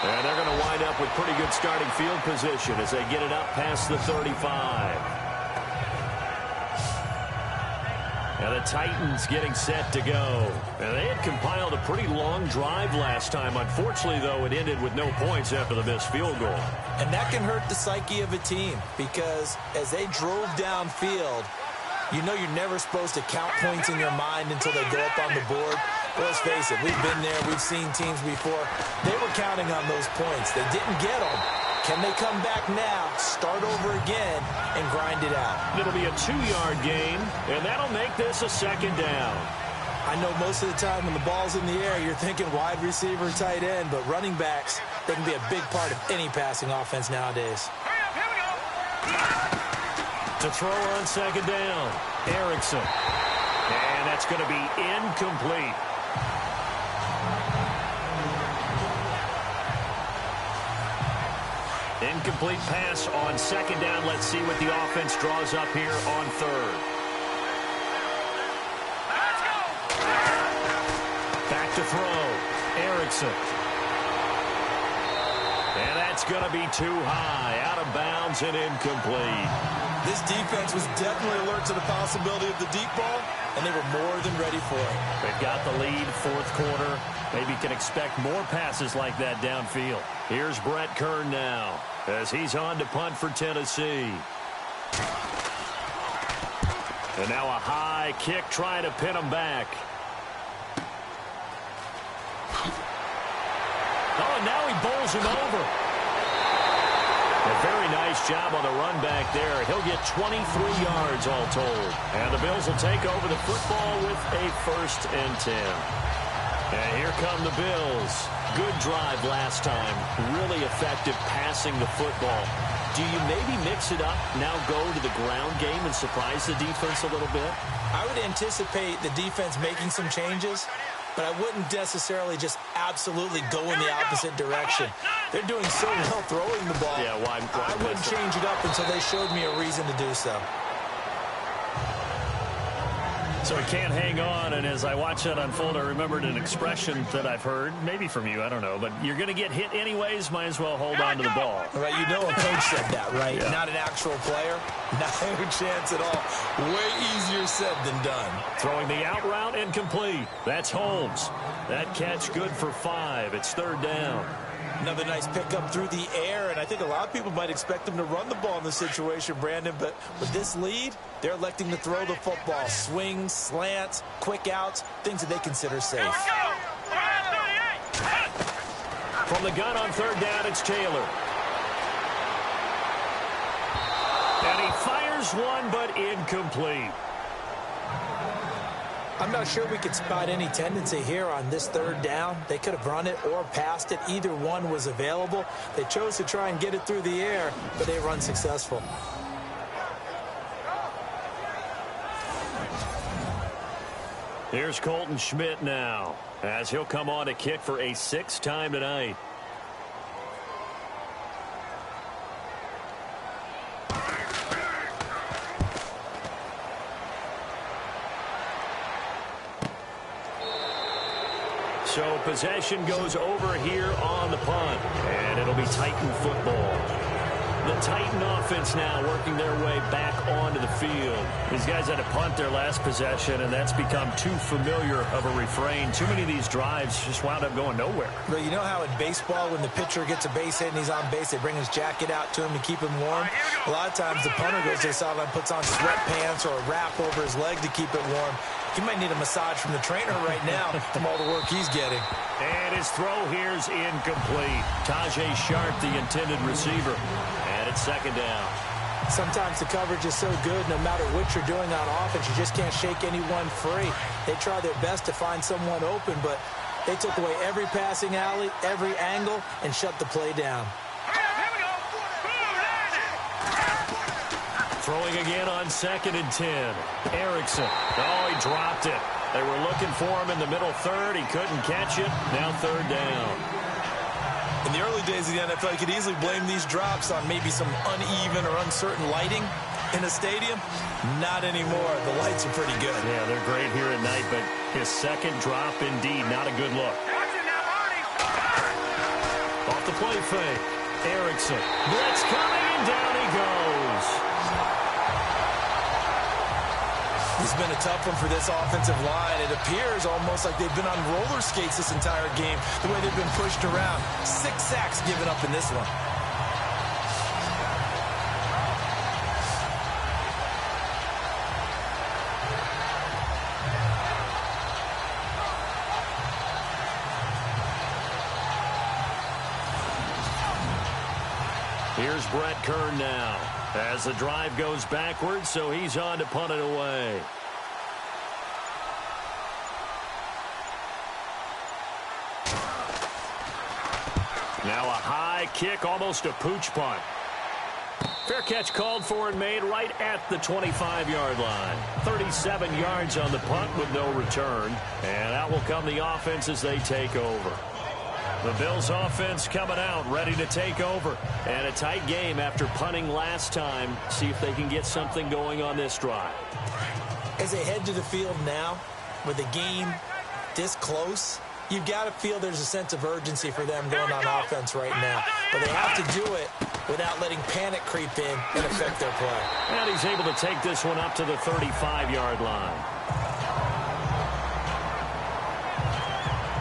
And they're going to wind up with pretty good starting field position as they get it up past the 35. And the Titans getting set to go. And they had compiled a pretty long drive last time. Unfortunately, though, it ended with no points after the missed field goal. And that can hurt the psyche of a team because as they drove downfield, you know you're never supposed to count points in your mind until they go up on the board. But let's face it, we've been there. We've seen teams before. They were counting on those points. They didn't get them. Can they come back now, start over again, and grind it out? It'll be a 2-yard gain, and that'll make this a 2nd down. I know most of the time when the ball's in the air, you're thinking wide receiver, tight end, but running backs, they can be a big part of any passing offense nowadays. Here we go. To throw on 2nd down, Erickson. And that's going to be incomplete. Incomplete pass on 2nd down. Let's see what the offense draws up here on 3rd. Let's go. Back to throw. Erickson. And that's going to be too high. Out of bounds and incomplete. This defense was definitely alert to the possibility of the deep ball, and they were more than ready for it. They've got the lead, 4th quarter. Maybe can expect more passes like that downfield. Here's Brett Kern now as he's on to punt for Tennessee. And now a high kick trying to pin him back. Oh, and now he bowls him over. A very nice job on the run back there. He'll get 23 yards all told. And the Bills will take over the football with a 1st and 10. And here come the Bills. Good drive last time. Really effective passing the football. Do you maybe mix it up, now go to the ground game and surprise the defense a little bit? I would anticipate the defense making some changes, but I wouldn't necessarily just absolutely go in the opposite direction. They're doing so well throwing the ball. Yeah, why I wouldn't change it up until they showed me a reason to do so. So he can't hang on, and as I watch that unfold, I remembered an expression that I've heard, maybe from you, I don't know, but you're going to get hit anyways, might as well hold on to the ball. Right, you know a coach said that, right? Yeah. Not an actual player. No chance at all. Way easier said than done. Throwing the out route incomplete. That's Holmes. That catch good for 5. It's 3rd down. Another nice pickup through the air, and I think a lot of people might expect them to run the ball in this situation, Brandon, but with this lead, they're electing to throw the football. Swings, slants, quick outs, things that they consider safe. From the gun on 3rd down, it's Taylor. And he fires one, but incomplete. I'm not sure we could spot any tendency here on this 3rd down. They could have run it or passed it. Either one was available. They chose to try and get it through the air, but they were unsuccessful. Here's Colton Schmidt now, as he'll come on to kick for a 6th time tonight. So possession goes over here on the punt, and it'll be Titan football. The Titan offense now working their way back onto the field. These guys had to punt their last possession, and that's become too familiar of a refrain. Too many of these drives just wound up going nowhere. But you know how in baseball, when the pitcher gets a base hit and he's on base, they bring his jacket out to him to keep him warm? A lot of times the punter goes to the sideline, puts on sweatpants or a wrap over his leg to keep it warm. He might need a massage from the trainer right now from all the work he's getting. And his throw here's incomplete. Tajay Sharp, the intended receiver. And it's second down. Sometimes the coverage is so good, no matter what you're doing on offense, you just can't shake anyone free. They try their best to find someone open, but they took away every passing alley, every angle, and shut the play down. Throwing again on 2nd and 10. Erickson. Oh, he dropped it. They were looking for him in the middle third. He couldn't catch it. Now 3rd down. In the early days of the NFL, you could easily blame these drops on maybe some uneven or uncertain lighting in a stadium. Not anymore. The lights are pretty good. Yeah, they're great here at night, but his second drop, indeed, not a good look. Off the play fake. Erickson. Blitz coming, and down he goes. It's been a tough one for this offensive line. It appears almost like they've been on roller skates this entire game, the way they've been pushed around. 6 sacks given up in this one. Here's Brett Kern now as the drive goes backwards, so he's on to punt it away. Now a high kick, almost a pooch punt. Fair catch called for and made right at the 25-yard line. 37 yards on the punt with no return. And out will come the offense as they take over. The Bills offense coming out, ready to take over. And a tight game after punting last time. See if they can get something going on this drive. As they head to the field now, with the game this close, you've got to feel there's a sense of urgency for them going on offense right now. But they have to do it without letting panic creep in and affect their play. And he's able to take this one up to the 35-yard line.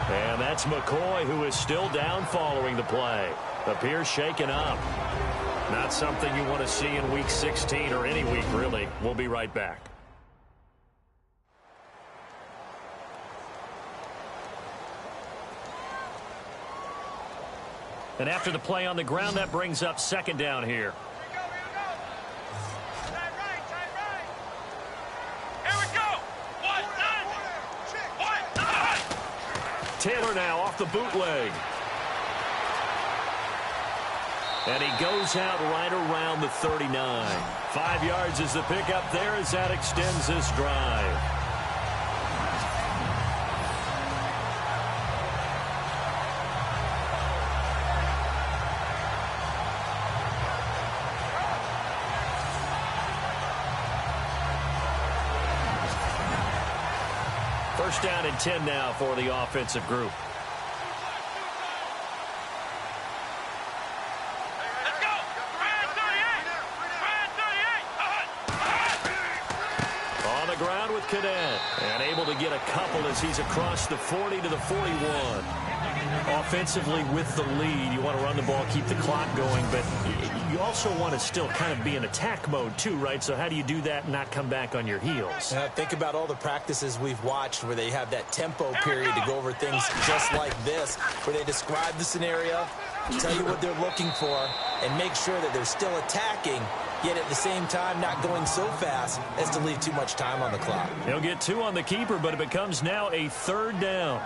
And that's McCoy, who is still down following the play. Appears shaken up. Not something you want to see in Week 16 or any week, really. We'll be right back. And after the play on the ground, that brings up 2nd down here. Taylor now off the bootleg. And he goes out right around the 39. 5 yards is the pickup there as that extends this drive. First down and 10 now for the offensive group. Let's go! Brad 38! On the ground with Cadet. And able to get a couple as he's across the 40 to the 41. Offensively with the lead, you want to run the ball, keep the clock going, but you also want to still kind of be in attack mode too, right? So how do you do that and not come back on your heels? Think about all the practices we've watched where they have that tempo period to go over things just like this, where they describe the scenario, tell you what they're looking for, and make sure that they're still attacking, yet at the same time not going so fast as to leave too much time on the clock. He'll get 2 on the keeper, but it becomes now a 3rd down.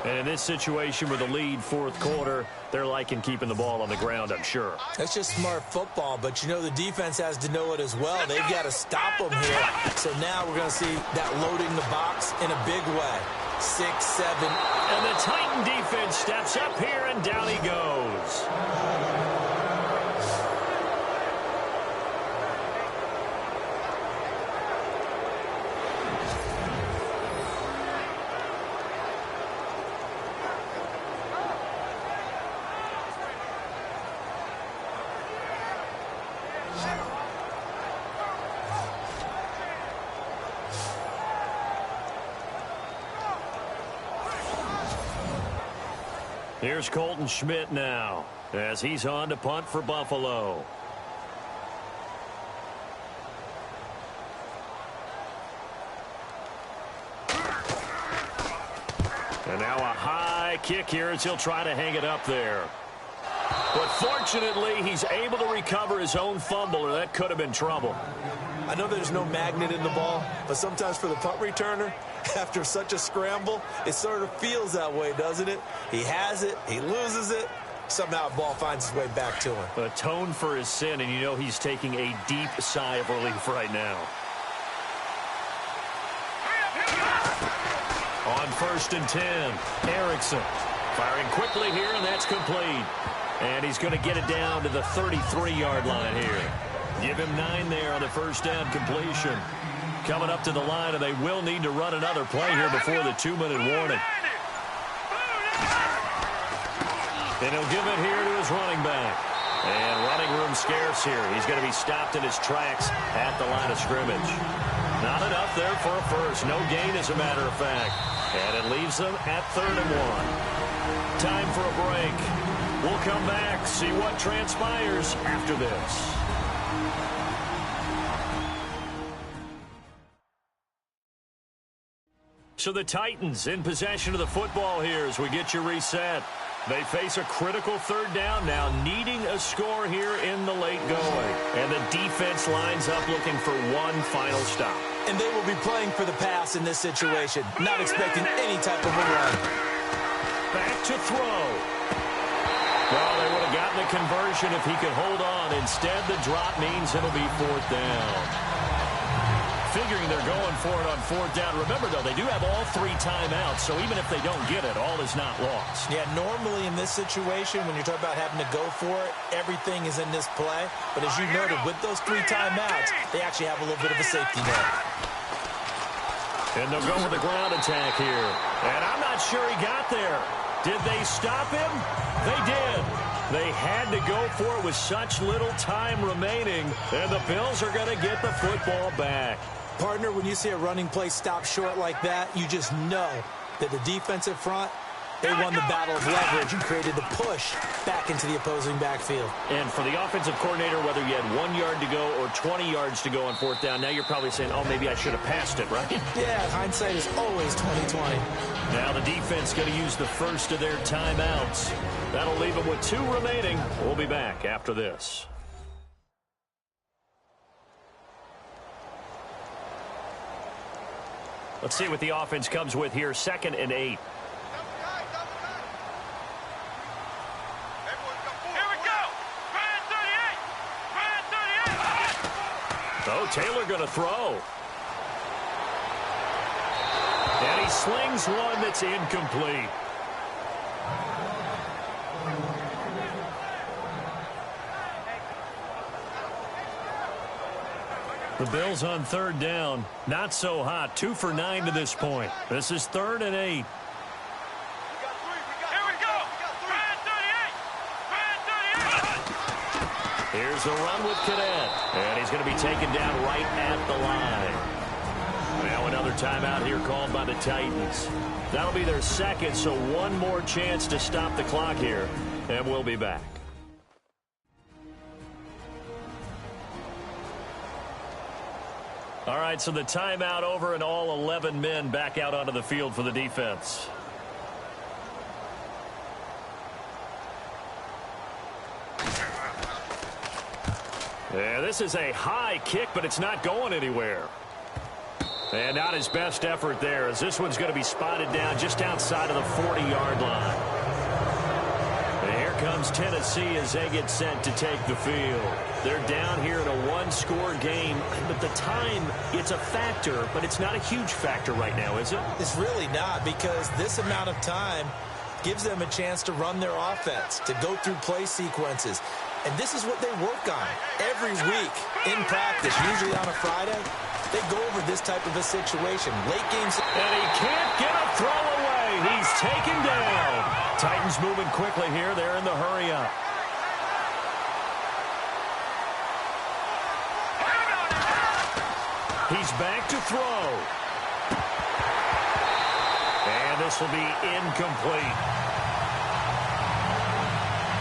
And in this situation with a lead 4th quarter, they're liking keeping the ball on the ground, I'm sure. That's just smart football, but you know the defense has to know it as well. They've got to stop them here. So now we're going to see that loading the box in a big way. 6, 7. And the Titan defense steps up here, and down he goes. Here's Colton Schmidt now as he's on to punt for Buffalo. And now a high kick here as he'll try to hang it up there. But fortunately, he's able to recover his own fumble, or that could have been trouble. I know there's no magnet in the ball, but sometimes for the punt returner, after such a scramble, it sort of feels that way, doesn't it? He has it, he loses it, somehow the ball finds its way back to him. Atone for his sin, and you know he's taking a deep sigh of relief right now. On 1st and 10, Erickson firing quickly here, and that's complete. And he's going to get it down to the 33-yard line here. Give him 9 there on the first down completion. Coming up to the line, and they will need to run another play here before the 2-minute warning. And he'll give it here to his running back. And running room scarce here. He's going to be stopped in his tracks at the line of scrimmage. Not enough there for a first. No gain, as a matter of fact. And it leaves them at 3rd and 1. Time for a break. We'll come back, see what transpires after this. So the Titans in possession of the football here as we get you reset. They face a critical 3rd down now, needing a score here in the late going. And the defense lines up looking for one final stop. And they will be playing for the pass in this situation, not expecting any type of a run. Back to throw. Well, they would have gotten the conversion if he could hold on. Instead, the drop means it'll be 4th down. Figuring they're going for it on 4th down. Remember, though, they do have all 3 timeouts, so even if they don't get it, all is not lost. Yeah, normally in this situation, when you're talking about having to go for it, everything is in this play. But as you noted, with those 3 timeouts, they actually have a little bit of a safety net. And they'll go with the ground attack here. And I'm not sure he got there. Did they stop him? They did. They had to go for it with such little time remaining, and the Bills are going to get the football back. Partner, when you see a running play stop short like that, you just know that the defensive front, they won the battle of leverage and created the push back into the opposing backfield. And for the offensive coordinator, whether you had 1 yard to go or 20 yards to go on 4th down, now you're probably saying, oh, maybe I should have passed it, right? Yeah, hindsight is always 20/20. Now the defense going to use the first of their timeouts. That'll leave them with 2 remaining. We'll be back after this. Let's see what the offense comes with here. 2nd and 8. Oh, Taylor going to throw. And he slings one that's incomplete. The Bills on 3rd down. Not so hot. 2 for 9 to this point. This is 3rd and 8. Here's a run with Cadet. And he's going to be taken down right at the line. Now another timeout here called by the Titans. That'll be their 2nd, so 1 more chance to stop the clock here. And we'll be back. All right, so the timeout over and all 11 men back out onto the field for the defense. Yeah, this is a high kick, but it's not going anywhere. And not his best effort there, as this one's going to be spotted down just outside of the 40-yard line. And here comes Tennessee as they get set to take the field. They're down here in a 1-score game, but the time, it's a factor, but it's not a huge factor right now, is it? It's really not, because this amount of time gives them a chance to run their offense, to go through play sequences. And this is what they work on every week in practice, usually on a Friday. They go over this type of a situation. Late games. And he can't get a throw away. He's taken down. Titans moving quickly here. They're in the hurry up. He's back to throw. And this will be incomplete.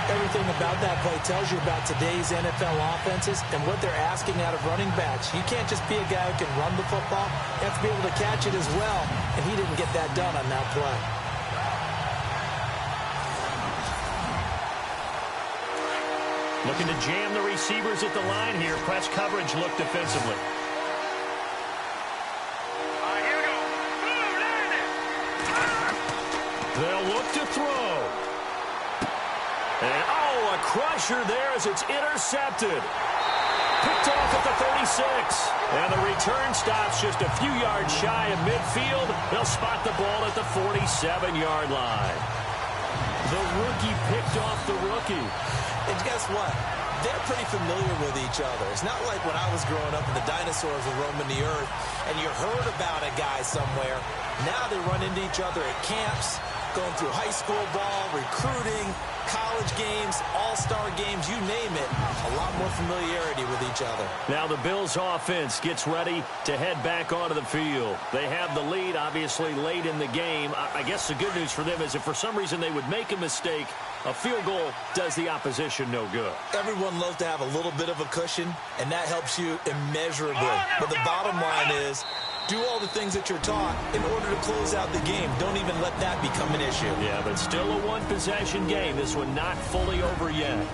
Everything about that play tells you about today's NFL offenses and what they're asking out of running backs. You can't just be a guy who can run the football. You have to be able to catch it as well, and he didn't get that done on that play. Looking to jam the receivers at the line here. Press coverage look defensively. Here we go. They'll look to throw. And, oh, a crusher there as it's intercepted. Picked off at the 36. And the return stops just a few yards shy of midfield. They'll spot the ball at the 47-yard line. The rookie picked off the rookie. And guess what? They're pretty familiar with each other. It's not like when I was growing up and the dinosaurs were roaming the earth and you heard about a guy somewhere. Now they run into each other at camps, going through high school ball, recruiting, college games, all-star games, you name it. A lot more familiarity with each other. Now the Bills offense gets ready to head back onto the field. They have the lead, obviously, late in the game. I guess the good news for them is if for some reason they would make a mistake, a field goal does the opposition no good. Everyone loves to have a little bit of a cushion, and that helps you immeasurably. But the bottom line is, do all the things that you're taught in order to close out the game. Don't even let that become an issue. Yeah, but still a one-possession game. This one not fully over yet.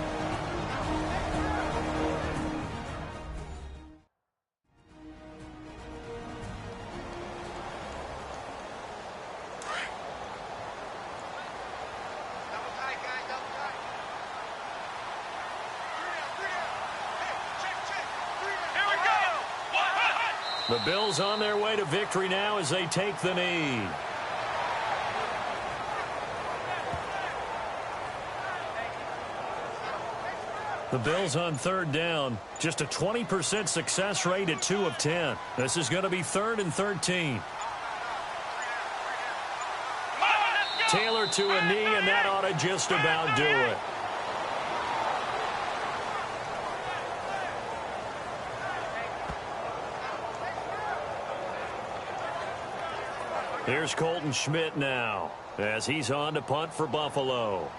The Bills on their way to victory now as they take the knee. The Bills on third down. Just a 20% success rate at 2 of 10. This is going to be 3rd and 13. Taylor to a knee, and that ought to just about do it. Here's Colton Schmidt now as he's on to punt for Buffalo.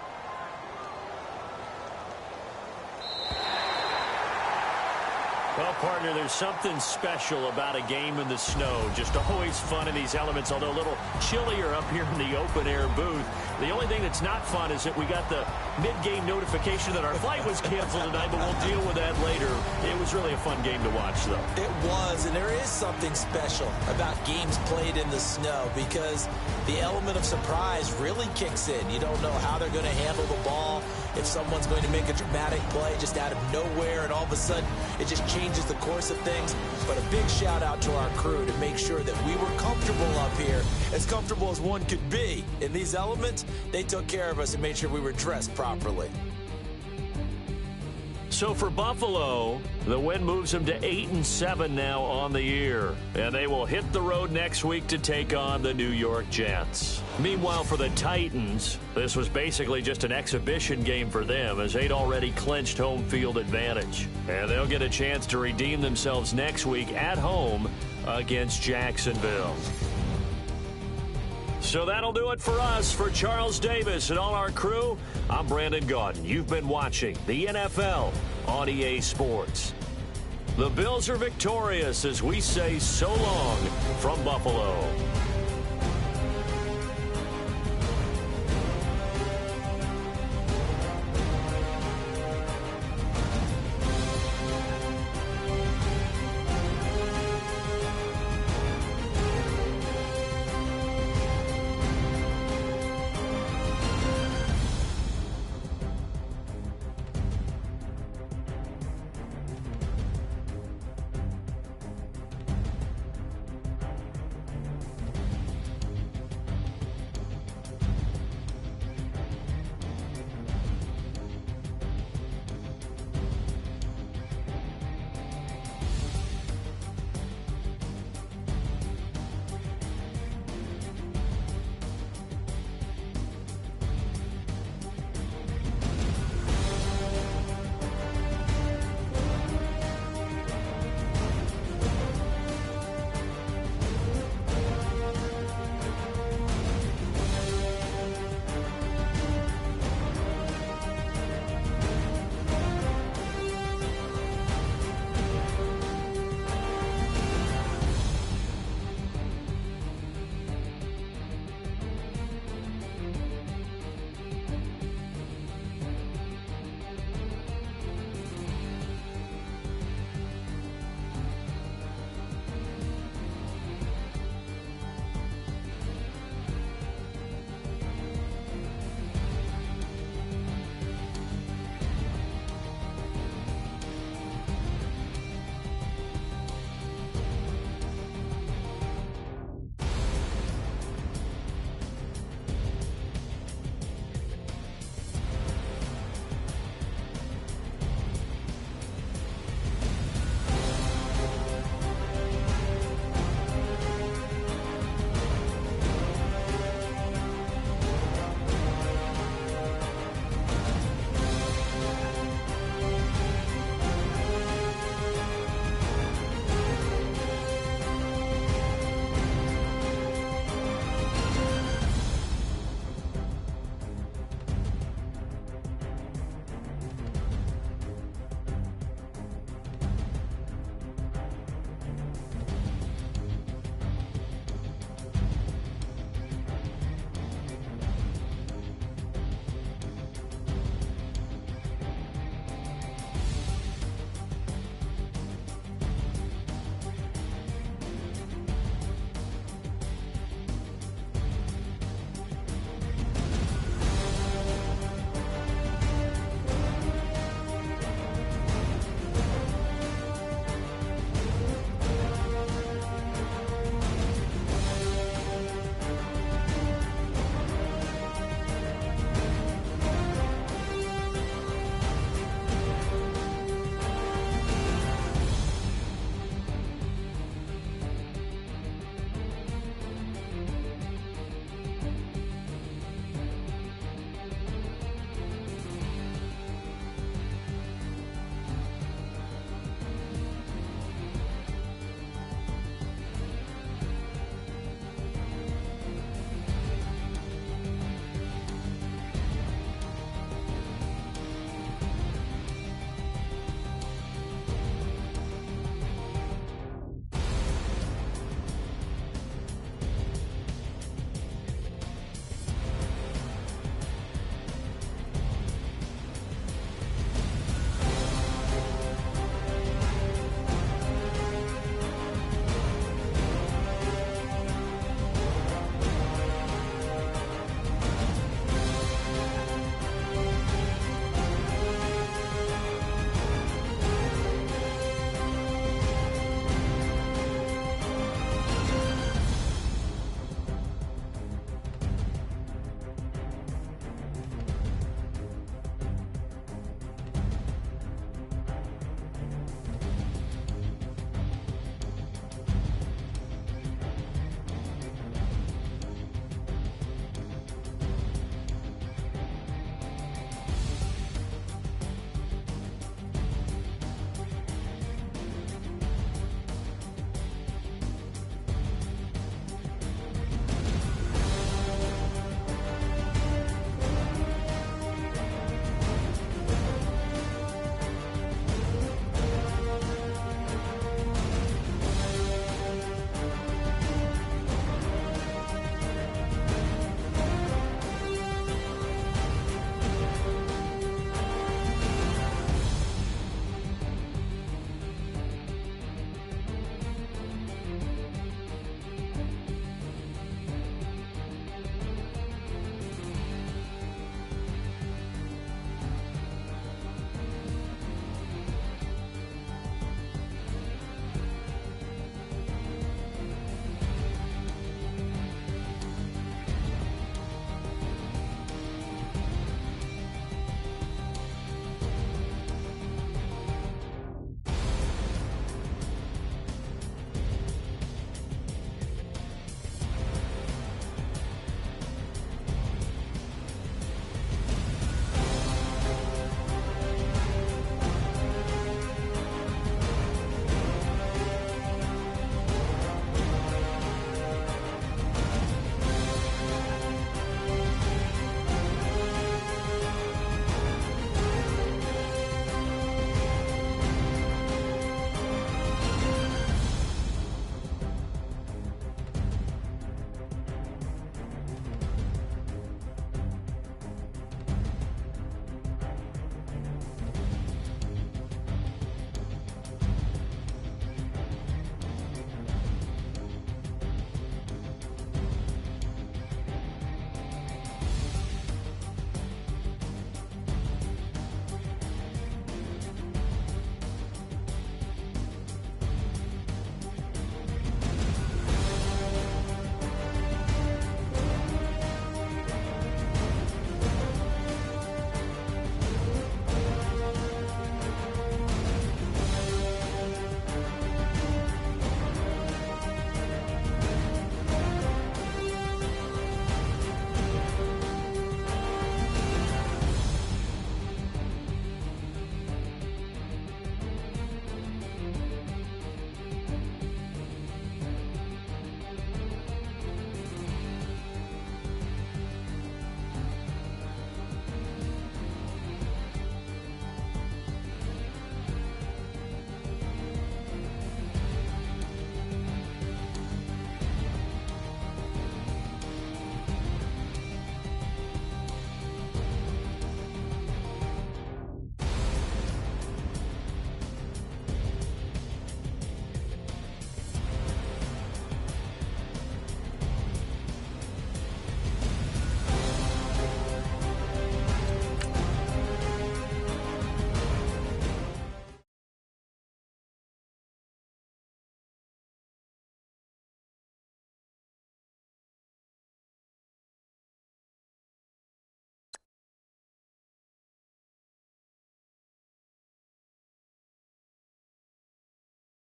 Well, partner, there's something special about a game in the snow. Just always fun in these elements, although a little chillier up here in the open-air booth. The only thing that's not fun is that we got the mid-game notification that our flight was canceled tonight, but we'll deal with that later. It was really a fun game to watch, though. It was, and there is something special about games played in the snow because the element of surprise really kicks in. You don't know how they're going to handle the ball, if someone's going to make a dramatic play just out of nowhere, and all of a sudden it just changes the course of things. But a big shout out to our crew to make sure that we were comfortable up here, as comfortable as one could be. In these elements, they took care of us and made sure we were dressed properly. So for Buffalo, the win moves them to 8-7 now on the year. And they will hit the road next week to take on the New York Jets. Meanwhile, for the Titans, this was basically just an exhibition game for them as they'd already clinched home field advantage. And they'll get a chance to redeem themselves next week at home against Jacksonville. So that'll do it for us. For Charles Davis and all our crew, I'm Brandon Gaudin. You've been watching the NFL on EA Sports. The Bills are victorious as we say so long from Buffalo.